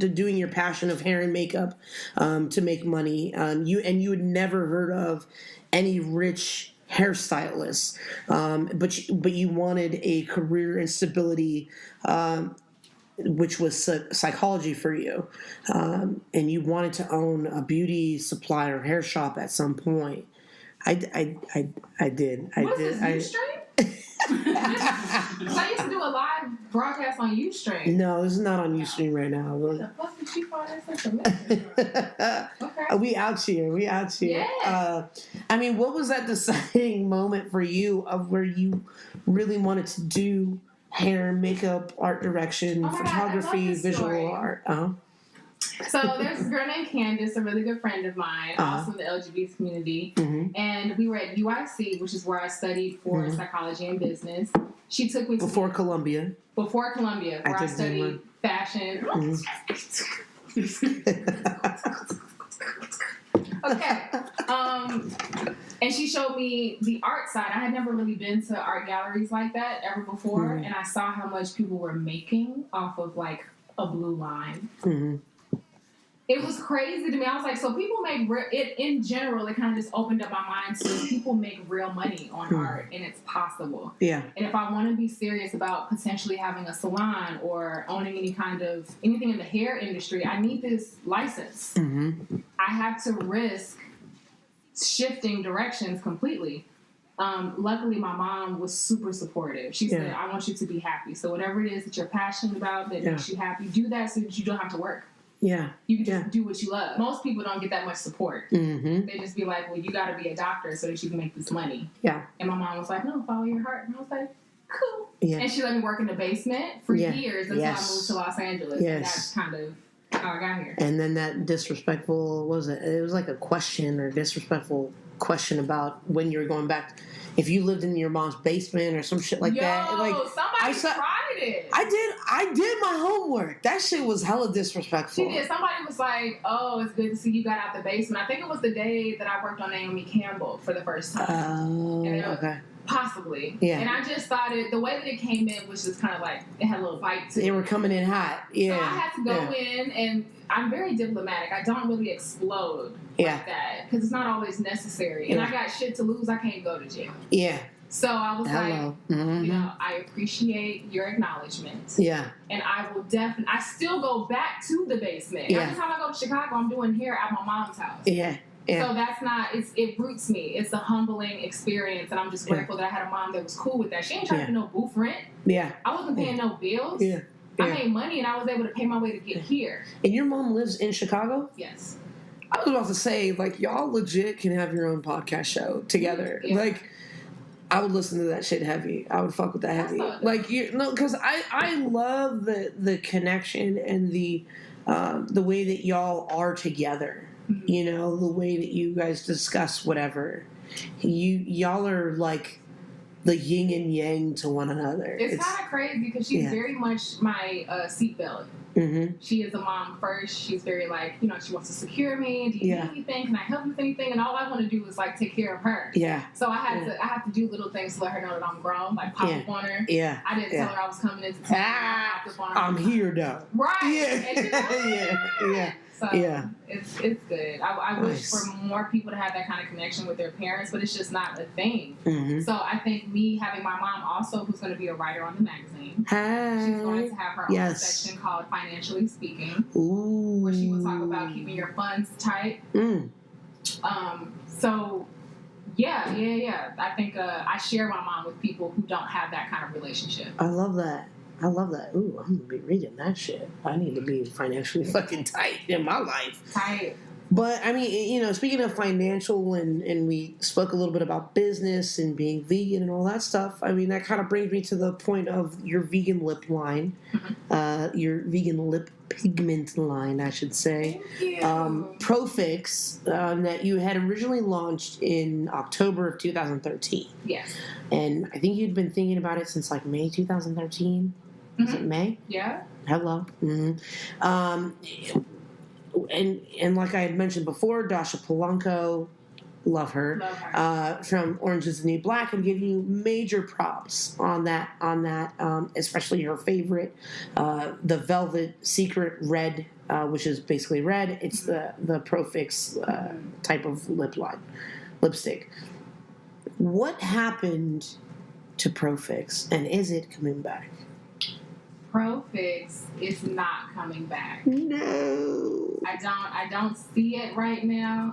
doing your passion of hair and makeup to make money. You had never heard of any rich hairstylists, but you wanted a career and stability. Which was psychology for you, and you wanted to own a beauty supply or hair shop at some point. I did. What is this, Ustream? I used to do a live broadcast on Ustream. No, this is not on Ustream right now. What the fuck did she find that such a mess? Okay. We out here. Yeah. I mean, what was that deciding moment for you of where you really wanted to do hair, makeup, art direction, photography, visual art? So there's this girl named Candace, a really good friend of mine, also in the LGBT community. And we were at UIC, which is where I studied for psychology and business. She took me Before Columbia, where I studied fashion. Okay. And she showed me the art side. I had never really been to art galleries like that ever before. And I saw how much people were making off of like a blue line. It was crazy to me. I was like, so people make it in general. It kind of just opened up my mind to people make real money on art, and it's possible. Yeah. And if I want to be serious about potentially having a salon or owning anything in the hair industry, I need this license. I have to risk shifting directions completely. Luckily, my mom was super supportive. She said, "I want you to be happy. So whatever it is that you're passionate about that makes you happy, do that so that you don't have to work." Yeah. You can just do what you love. Most people don't get that much support. They just be like, well, you got to be a doctor so that you can make this money. Yeah. And my mom was like, no, follow your heart. And I was like, cool. Yeah. And she let me work in the basement for years until I moved to Los Angeles. Yes. And that's kind of how I got here. And then that disrespectful, it was like a question or disrespectful question about when you were going back. If you lived in your mom's basement or some shit like that. Like, somebody tried it. I did my homework. That shit was hella disrespectful. She did. Somebody was like, oh, it's good to see you got out the basement. I think it was the day that I worked on Naomi Campbell for the first time. Oh, okay. Possibly. Yeah. And I just thought the way that it came in was just kind of like, it had a little bite to it. They were coming in hot. Yeah. So I had to go in, and I'm very diplomatic. I don't really explode like that because it's not always necessary. And I got shit to lose. I can't go to jail. Yeah. So I was I appreciate your acknowledgement. Yeah. And I will I still go back to the basement. Yeah. Every time I go to Chicago, I'm doing hair at my mom's house. Yeah. Yeah. So that's it roots me. It's a humbling experience, and I'm just grateful that I had a mom that was cool with that. She ain't trying to no booth rent. Yeah. I wasn't paying no bills. Yeah. I made money, and I was able to pay my way to get here. And your mom lives in Chicago? Yes. I was about to say, like, y'all legit can have your own podcast show together. Yeah. Like, I would listen to that shit heavy. I would fuck with that heavy. Like, because I love the connection and the way that y'all are together. You know, the way that you guys discuss whatever. Y'all are like the yin and yang to one another. It's kind of crazy because she's very much my seatbelt. She is a mom first. She's very like, she wants to secure me. Do you need anything? Can I help you with anything? And all I want to do is like take care of her. Yeah. So I have to do little things to let her know that I'm grown, like pop up on her. Yeah. I didn't tell her I was coming into town. I'm here though. Right. Yeah. Yeah. So it's good. I wish for more people to have that kind of connection with their parents, but it's just not a thing. So I think me having my mom also, who's going to be a writer on the magazine, she's going to have her own section called Financially Speaking, where she will talk about keeping your funds tight. So I think I share my mom with people who don't have that kind of relationship. I love that. Ooh, I'm going to be reading that shit. I need to be financially fucking tight in my life. Tight. But, I mean, speaking of financial, and we spoke a little bit about business and being vegan and all that stuff, I mean, that kind of brings me to the point of your vegan lip line, your vegan lip pigment line, I should say. Thank you. ProFixx, that you had originally launched in October of 2013. Yes. And I think you'd been thinking about it since like May 2013. Is it May? Yeah. Hello. And like I had mentioned before, Dasha Polanco, love her. From Orange is the New Black, and give you major props on that, especially her favorite, the Velvet Secret Red, which is basically red. It's the ProFixx type of lipstick. What happened to ProFixx, and is it coming back? ProFixx is not coming back. No. I don't see it right now.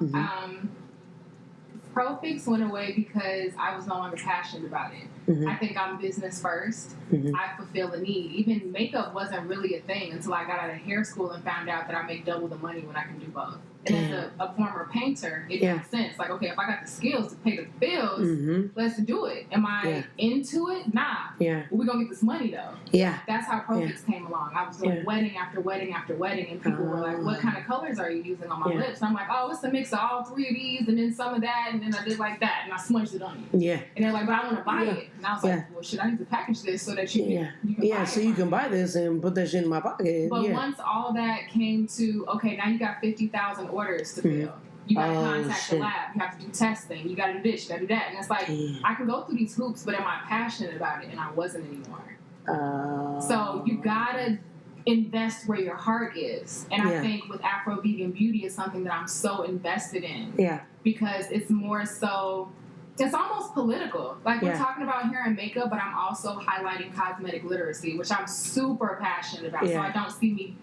ProFixx went away because I was no longer passionate about it. Mm-hmm. I think I'm business first. Mm-hmm. I fulfill a need. Even makeup wasn't really a thing until I got out of hair school and found out that I make double the money when I can do both. And as a former painter, it makes sense. Like, okay, if I got the skills to pay the bills, let's do it. Am I into it? Nah. Yeah. But we're going to get this money, though. Yeah. That's how ProFixx came along. I was doing wedding after wedding after wedding, and people were like, what kind of colors are you using on my lips? And I'm like, oh, it's a mix of all three of these, and then some of that, and then I did like that, and I smudged it on you. Yeah. And they're like, but I want to buy it. And I was like, well, shit, I need to package this so that you can buy it. So you can buy this and put that shit in my pocket. But once all that came to, okay, now you got 50,000 orders to fill. You got to contact the lab. You have to do testing. You got to do this. You got to do that. And it's like, I can go through these hoops, but am I passionate about it? And I wasn't anymore. So you got to invest where your heart is. And I think with AfroVegan Beauty is something that I'm so invested in. Yeah. Because it's more so, it's almost political. Like we're talking about hair and makeup, but I'm also highlighting cosmetic literacy, which I'm super passionate about. So I don't see me,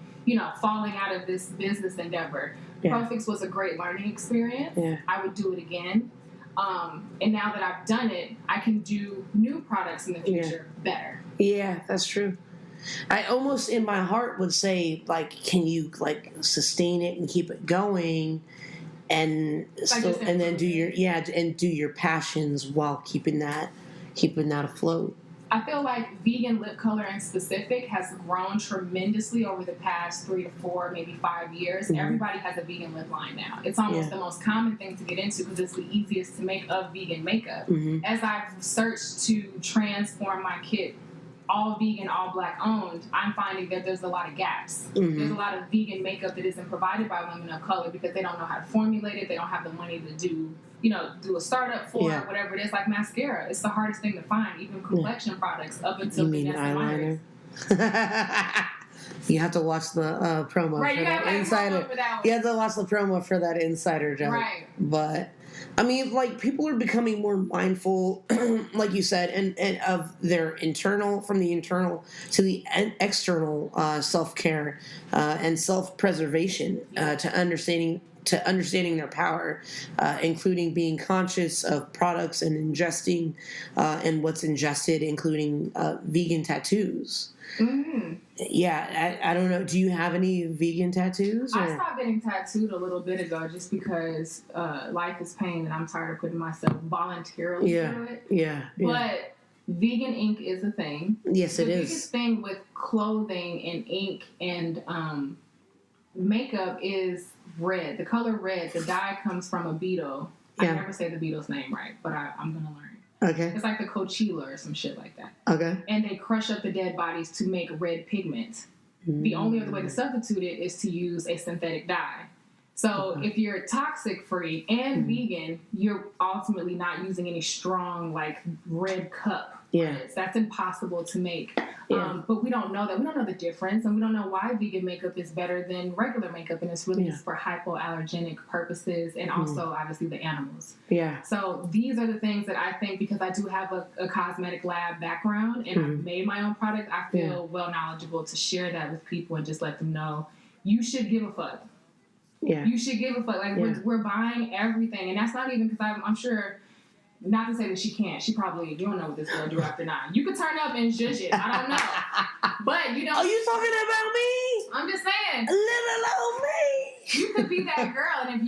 falling out of this business endeavor. ProFixx was a great learning experience. I would do it again. And now that I've done it, I can do new products in the future better. Yeah, that's true. I almost in my heart would say, like, can you sustain it and keep it going, and still, and then do your passions while keeping that afloat. I feel like vegan lip color in specific has grown tremendously over the past 3 to 4, maybe 5 years. Everybody has a vegan lip line now. It's almost the most common thing to get into because it's the easiest to make of vegan makeup. As I've searched to transform my kit all vegan, all black owned, I'm finding that there's a lot of gaps. There's a lot of vegan makeup that isn't provided by women of color because they don't know how to formulate it. They don't have the money to do a startup for it, whatever it is, like mascara. It's the hardest thing to find, even complexion products up until you mean eyeliner. You have to watch the promo for that insider. You have to watch the promo for that insider joke. Right. But I mean, like, people are becoming more mindful, like you said, and of their internal, from the internal to the external self-care and self-preservation to understanding their power, including being conscious of products and ingesting and what's ingested, including vegan tattoos. Yeah, I don't know. Do you have any vegan tattoos? I stopped getting tattooed a little bit ago just because life is pain and I'm tired of putting myself voluntarily through it. Yeah. But vegan ink is a thing. Yes, it is. The biggest thing with clothing and ink and makeup is red. The color red, the dye comes from a beetle. I never say the beetle's name right, but I'm going to learn. Okay. It's like the Coachella or some shit like that. Okay. And they crush up the dead bodies to make red pigment. The only other way to substitute it is to use a synthetic dye. So if you're toxic free and vegan, you're ultimately not using any strong, like, red cup. That's impossible to make. But we don't know that. We don't know the difference, and we don't know why vegan makeup is better than regular makeup, and it's really just for hypoallergenic purposes and also, obviously, the animals. So these are the things that I think, because I do have a cosmetic lab background and I've made my own product, I feel well knowledgeable to share that with people and just let them know, you should give a fuck. You should give a fuck. Like, we're buying everything, and that's not even because I'm sure... Not to say that she can't. She probably, you don't know what this girl do after 9. You could turn up and judge it. I don't know. But you don't. Are you talking about me? I'm just saying. Little old me. You could be that girl. And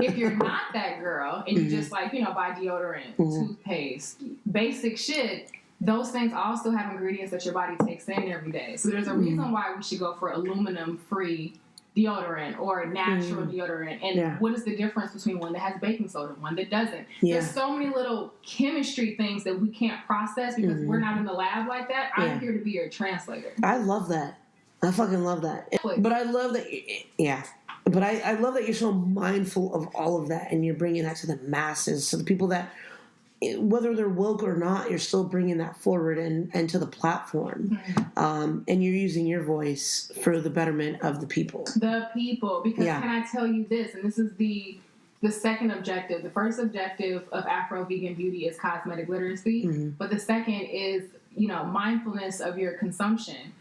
if you're not that girl and you just buy deodorant, toothpaste, basic shit, those things also have ingredients that your body takes in every day. So there's a reason why we should go for aluminum-free deodorant or natural deodorant, and what is the difference between one that has baking soda and one that doesn't? There's so many little chemistry things that we can't process because we're not in the lab like that. I'm here to be your translator. I love that. I fucking love that. But I love that. But I love that you're so mindful of all of that and you're bringing that to the masses, so the people that, whether they're woke or not, you're still bringing that forward and to the platform. And you're using your voice for the betterment of the people. The people. Because can I tell you this, and this is the second objective. The first objective of AfroVegan Beauty is cosmetic literacy. But the second is, mindfulness of your consumption.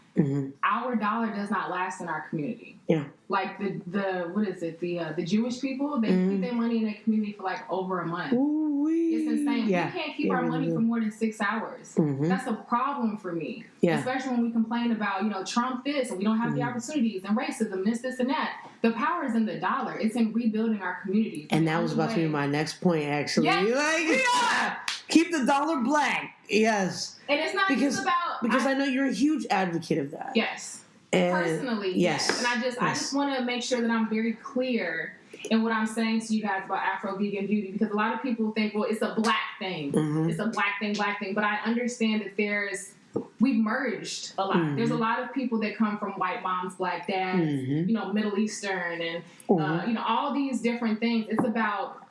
our dollar does not last in our community. Yeah. Like the what is it? The Jewish people, they keep their money in their community for like over a month. Ooh-wee. It's insane. Yeah. We can't keep our money for more than 6 hours. That's a problem for me. Yeah. Especially when we complain about, Trump this and we don't have the opportunities and racism, this and that. The power is in the dollar. It's in rebuilding our communities. And that was about to be my next point, actually. Yes. Keep the dollar black. Yes. And it's not just about... Because I know you're a huge advocate of that. Yes. And personally, yes. And I just want to make sure that I'm very clear in what I'm saying to you guys about AfroVegan beauty, because a lot of people think, well, it's a black thing. It's a black thing. But I understand that we've merged a lot. There's a lot of people that come from white moms, black dads, Middle Eastern, and, all these different things. It's about,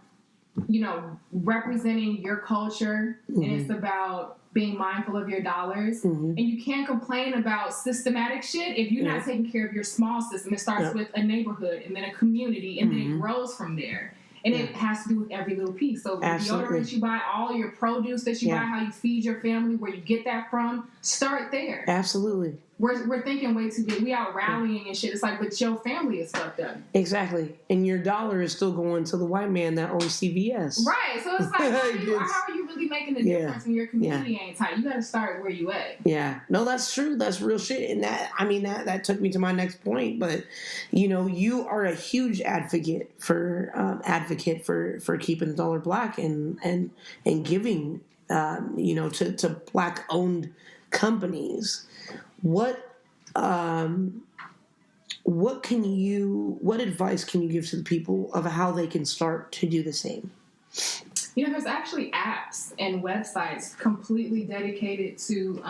representing your culture, and it's about being mindful of your dollars. And you can't complain about systematic shit if you're not taking care of your small system. It starts with a neighborhood and then a community, and then it grows from there. And it has to do with every little piece. So the deodorant you buy, all your produce that you buy, how you feed your family, where you get that from, start there. Absolutely. We're thinking way too big. We out rallying and shit. It's like, but your family is fucked up. Exactly. And your dollar is still going to the white man that owns CVS. Right. So it's like, how are you really making a difference when your community ain't tight? You got to start where you at. Yeah. No, that's true. That's real shit. And that took me to my next point. But, you are a huge advocate for keeping the dollar black and giving, to black owned companies. What advice can you give to the people of how they can start to do the same? There's actually apps and websites completely dedicated to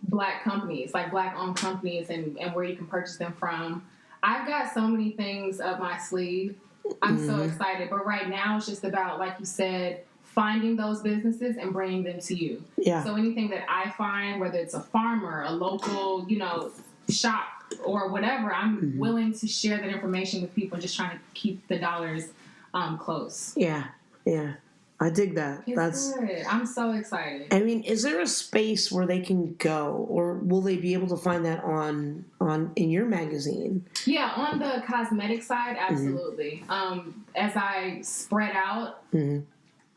black companies, like black owned companies, and where you can purchase them from. I've got so many things up my sleeve. I'm so excited. But right now it's just about, like you said, finding those businesses and bringing them to you. Yeah. So anything that I find, whether it's a farmer, a local, shop or whatever, I'm willing to share that information with people and just trying to keep the dollars close. Yeah. Yeah. I dig that. That's good. I'm so excited. Is there a space where they can go, or will they be able to find that on in your magazine? Yeah, on the cosmetic side, absolutely. As I spread out,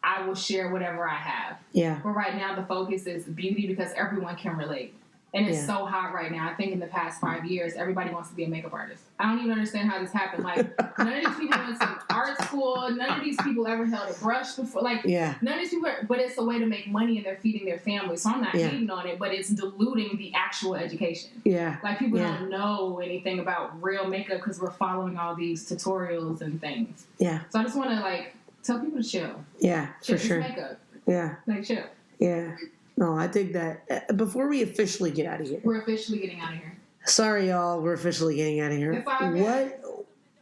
I will share whatever I have. Yeah. But right now the focus is beauty, because everyone can relate. And it's so hot right now. I think in the past 5 years, everybody wants to be a makeup artist. I don't even understand how this happened. Like, none of these people went to art school. None of these people ever held a brush before. Like, none of these people, but it's a way to make money and they're feeding their family. So I'm not hating on it, but it's diluting the actual education. Yeah. Like, people don't know anything about real makeup because we're following all these tutorials and things. Yeah. So I just want to, tell people to chill. Yeah, chill, for sure. Makeup. Yeah. Chill. Yeah. No, I dig that. Before we officially get out of here. We're officially getting out of here. Sorry, y'all. We're officially getting out of here. It's all good.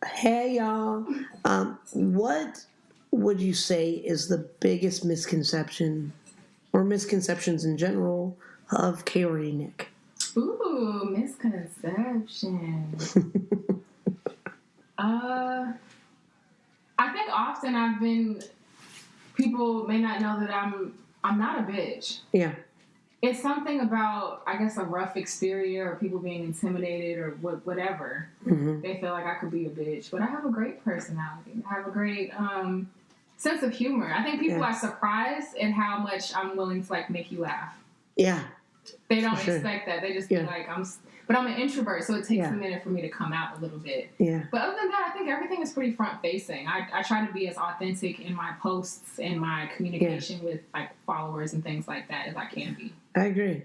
Hey, y'all. What would you say is the biggest misconception, or misconceptions in general, of Kaori Nik? Ooh, misconceptions. I think often people may not know that I'm not a bitch. Yeah. It's something about, I guess, a rough exterior or people being intimidated or whatever. They feel like I could be a bitch. But I have a great personality. I have a great sense of humor. I think people are surprised at how much I'm willing to, make you laugh. Yeah. They don't expect that. They just be like, but I'm an introvert, so it takes a minute for me to come out a little bit. Yeah. But other than that, I think everything is pretty front-facing. I try to be as authentic in my posts and my communication with, followers and things like that as I can be. I agree.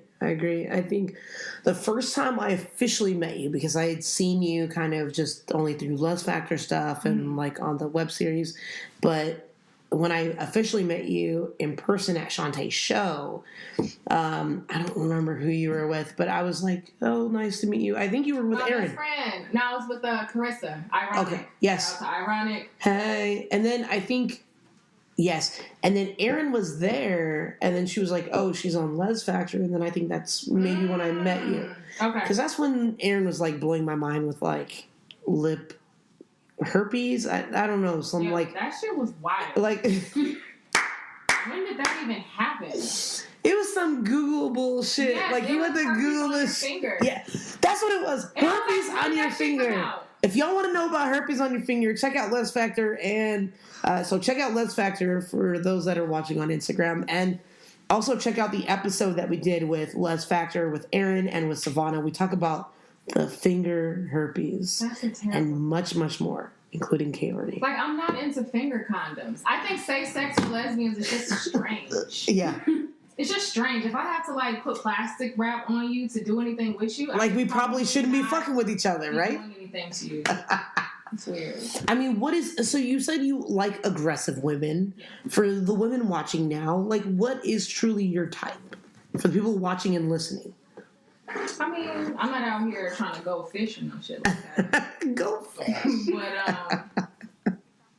I think the first time I officially met you, because I had seen you kind of just only through Lez Factor stuff and, on the web series, but when I officially met you in person at Shantae's show, I don't remember who you were with, but I was like, oh, nice to meet you. I think you were with Erin. My friend. No, I was with Carissa. Ironic. Okay, yes. Ironic. Hey. And then I think, yes. And then Erin was there, and then she was like, oh, she's on Lez Factor, and then I think that's maybe when I met you. Okay. Because that's when Erin was, blowing my mind with, lip herpes. I don't know, that shit was wild. When did that even happen? It was some Google bullshit. Yes, like you had to Google this. Yeah, that's what it was. And herpes on your finger. If y'all want to know about herpes on your finger, check out Lez Factor. And so check out Lez Factor for those that are watching on Instagram. And also check out the episode that we did with Lez Factor, with Aaron, and with Savannah. We talk about the finger herpes and much, much more, including Kaori. Like, I'm not into finger condoms. I think safe sex for lesbians is just strange. Yeah. It's just strange. If I have to, like, put plastic wrap on you to do anything with you... Like, we probably shouldn't be fucking with each other, right? Doing anything to you. It's weird. I mean, so you said you like aggressive women. Yeah. For the women watching now, like, what is truly your type? For the people watching and listening. I mean, I'm not out here trying to go fish or no shit like that. Go fish. But,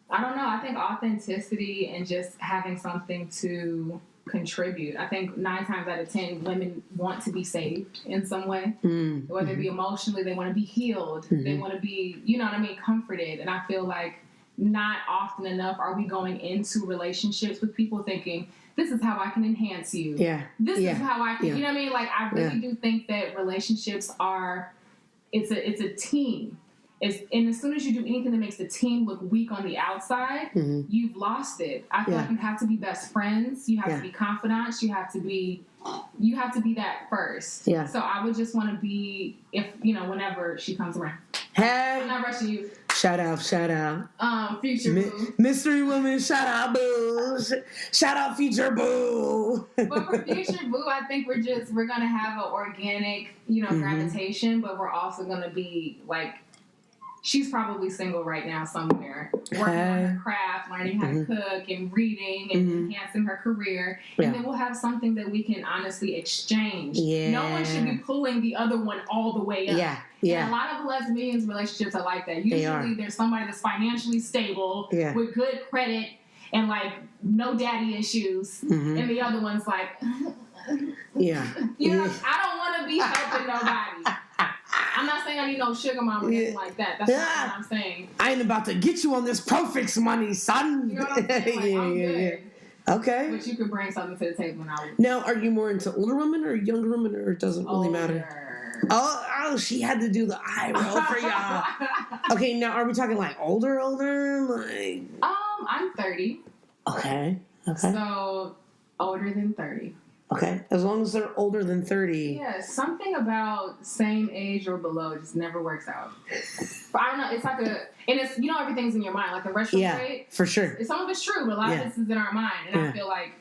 I don't know. I think authenticity and just having something to contribute. I think 9 times out of 10, women want to be saved in some way. Whether it be emotionally, they want to be healed. They want to be, you know what I mean, comforted. And I feel like not often enough are we going into relationships with people thinking, this is how I can enhance you. Yeah. This is how I can, you know what I mean? Like, I really do think that relationships are, it's a team. And as soon as you do anything that makes the team look weak on the outside, you've lost it. I feel like you have to be best friends. You have to be confidants. You have to be that first. Yeah. So I would just want to be, if, you know, whenever she comes around. Hey. I'm not rushing you. Shout out. Future boo. Mystery woman, shout out boo. Shout out future boo. But for future boo, I think we're going to have an organic, you know, gravitation, but we're also going to be like, she's probably single right now somewhere, working on her craft, learning how to cook and reading and enhancing her career. And then we'll have something that we can honestly exchange. Yeah. No one should be pulling the other one all the way up. Yeah. Yeah. And a lot of lesbians relationships are like that. Usually there's somebody that's financially stable with good credit and like no daddy issues. And the other one's like, you know, I don't want to be helping nobody. I'm not saying I need no sugar mama or anything like that. That's not what I'm saying. I ain't about to get you on this ProFixx money, son. You know what I'm saying? Like, I'm good. Okay. But you could bring something to the table now. Now, are you more into older women or younger women, or it doesn't really matter? Oh, she had to do the eye roll for y'all. Okay, now are we talking like older? Like I'm 30. Okay. So older than 30. Okay, as long as they're older than 30. Yeah, something about same age or below just never works out. But I don't know, it's like and it's, you know, everything's in your mind, like the retrograde. For sure. Some of it's true, but a lot of this is in our mind, and I feel like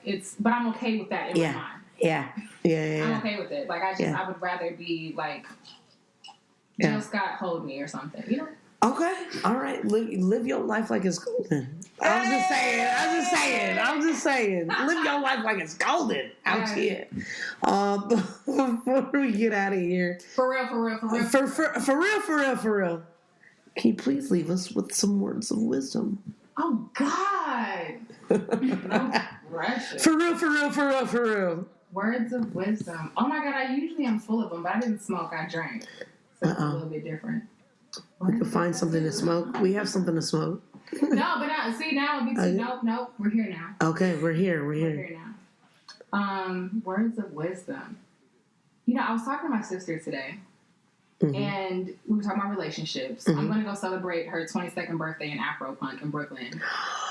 but I'm okay with that in my mind. Yeah. I'm okay with it. Like, I would rather be like, Jill Scott hold me or something, you know? Okay, all right. Live your life like it's golden. I'm just saying. Live your life like it's golden out here. Before we get out of here, for real. Can you please leave us with some words of wisdom? Oh God. No pressure. For real. Words of wisdom. Oh my God, I usually am full of them, but I didn't smoke. I drank, so it's a little bit different. We can find something to smoke. We have something to smoke. No, but now it'd be too. Nope. We're here now. Okay, we're here. We're here now. Words of wisdom. You know, I was talking to my sister today, and we were talking about relationships. I'm going to go celebrate her 22nd birthday in Afro Punk in Brooklyn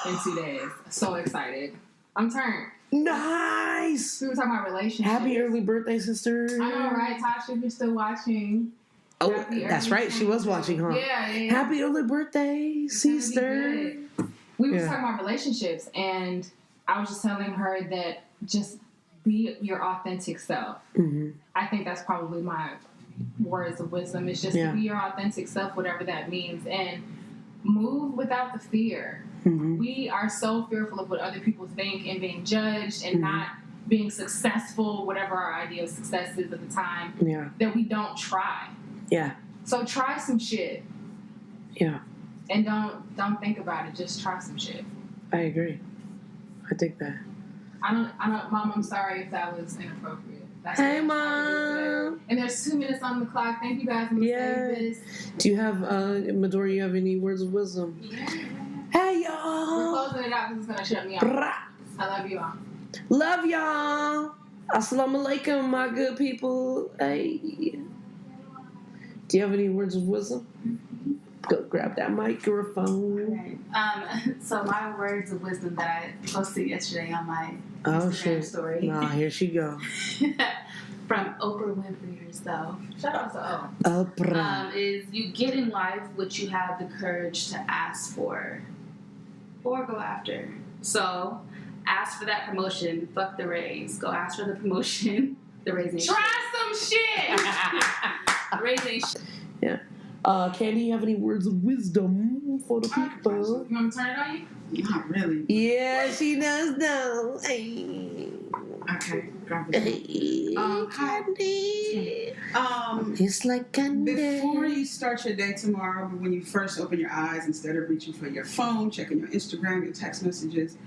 in 2 days. So excited. I'm turned. Nice. We were talking about relationships. Happy early birthday, sister. I know, right? Tasha, if you're still watching. Oh, that's right. She was watching, huh? Yeah. Happy early birthday, sister. We were talking about relationships, and I was just telling her that just be your authentic self. I think that's probably my words of wisdom. Is just to be your authentic self, whatever that means, and move without the fear. We are so fearful of what other people think and being judged and not being successful, whatever our idea of success is at the time, that we don't try. Yeah. So try some shit. Yeah. And don't think about it. Just try some shit. I agree. I think that. I don't, Mom, I'm sorry if that was inappropriate. That's hey, Mom. And there's 2 minutes on the clock. Thank you guys for saying this. Do you have, Midori, you have any words of wisdom? Yeah. Hey, y'all. We're closing it out because it's going to shut me off. I love you all. Love y'all. Assalamu alaikum, my good people. Hey. Do you have any words of wisdom? Go grab that microphone. Right. So my words of wisdom that I posted yesterday on my Instagram story. Oh, here she go. From Oprah Winfrey herself. Shout out to Oprah. Is you get in life what you have the courage to ask for or go after. So ask for that promotion. Fuck the raise. Go ask for the promotion. The raise ain't Try some shit. Raise ain't shit. Yeah. Candy, you have any words of wisdom for the people? You want me to turn it on you? Not really. Yeah, she does know. Hey. Okay, grab it. Hey, Candy. It's like candy. Before you start your day tomorrow, when you first open your eyes, instead of reaching for your phone, checking your Instagram, your text messages,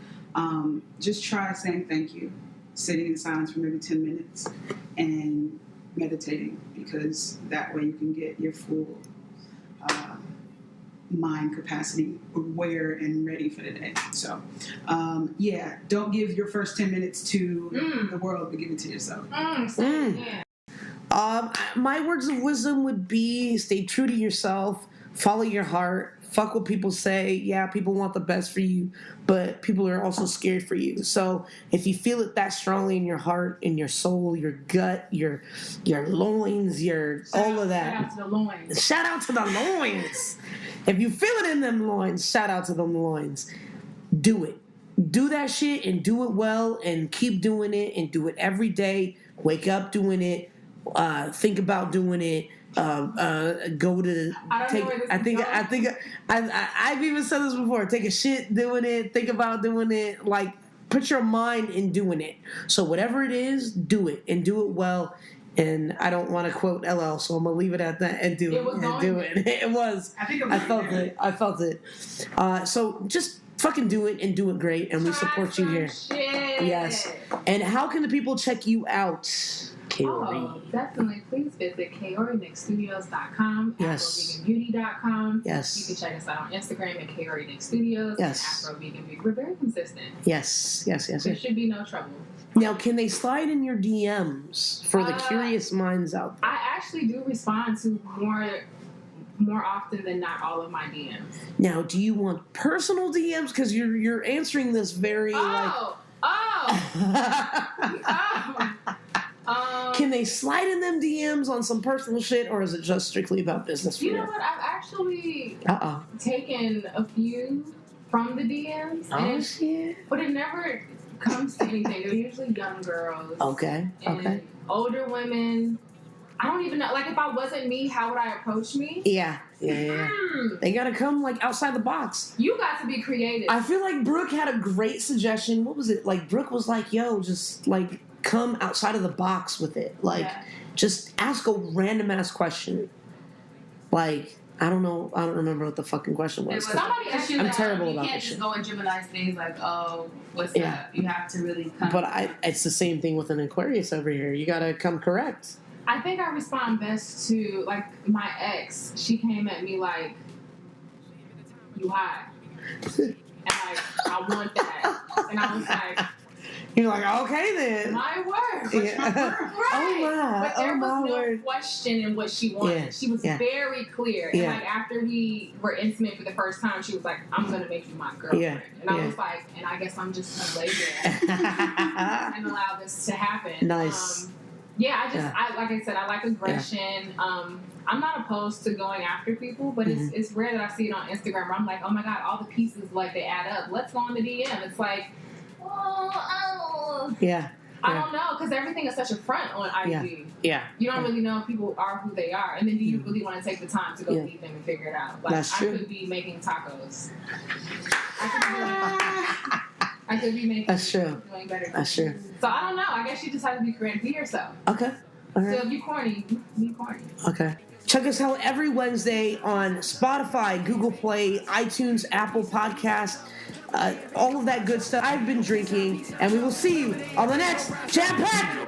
just try saying thank you, sitting in silence for maybe 10 minutes, and meditating, because that way you can get your full mind capacity aware and ready for the day. So, don't give your first 10 minutes to the world, but give it to yourself. Yeah. My words of wisdom would be stay true to yourself, follow your heart, fuck what people say. Yeah, people want the best for you, but people are also scared for you. So if you feel it that strongly in your heart, in your soul, your gut, your loins, all of that. Shout out to the loins. Shout out to the loins. If you feel it in them loins, shout out to them loins. Do it. Do that shit and do it well and keep doing it and do it every day. Wake up doing it. Think about doing it. Go to take. I've even said this before. Take a shit doing it. Think about doing it. Like, put your mind in doing it. So whatever it is, do it and do it well. And I don't want to quote LL, so I'm gonna leave it at that and do it. It was. I felt it. So just fucking do it and do it great, and we support you here. Shit. Yes. And how can the people check you out, Kaori? Oh, definitely. Please visit KaoriNikStudios.com, Yes. AfroVeganBeauty.com. Yes. You can check us out on Instagram at Kaori Nik Studios Yes. and AfroVegan Beauty. We're very consistent. Yes. There should be no trouble. Now, can they slide in your DMs for the curious minds out there? I actually do respond to more often than not all of my DMs. Now, do you want personal DMs? Because you're answering this very Can they slide in them DMs on some personal shit, or is it just strictly about business for you? You know what? I've actually taken a few from the DMs. Oh, shit. But it never comes to anything. They're usually young girls. Okay. Older women. I don't even know. Like, if I wasn't me, how would I approach me? Yeah. They gotta come, like, outside the box. You got to be creative. I feel like Brooke had a great suggestion. What was it? Like, Brooke was like, yo, just, like, come outside of the box with it. Like, just ask a random-ass question. Like, I don't know. I don't remember what the fucking question was. Somebody asked you I'm that, terrible you about can't this just shit. go and Gemini's things like, oh, what's up? You have to really come. But it's the same thing with an Aquarius over here. You gotta come correct. I think I respond best to, like, my ex. She came at me like, you hot. And, like, I want that. And I was like, You're like, okay then. my word. Yeah. Right. But there was no word. question in what she wanted. Yeah. She was very clear. And, like, after we were intimate for the first time, she was like, I'm going to make you my girlfriend. Yeah. And I was like, and I guess I'm just going to lay there and allow this to happen. Nice. Like I said, I like aggression. I'm not opposed to going after people, but it's rare that I see it on Instagram where I'm like, oh my God, all the pieces, like, they add up. Let's go on the DM. It's like, I don't know, because everything is such a front on IG. Yeah. You don't really know if people are who they are. And then do you really want to take the time to go meet them and figure it out? Like, That's true. I could be making tacos. I could be making doing better. That's true. So I don't know. I guess you just have to be creative. Be yourself. Okay. All right. So if you corny, be corny. Okay. Check us out every Wednesday on Spotify, Google Play, iTunes, Apple Podcast, all of that good stuff. I've been drinking, and we will see you on the next Jampacked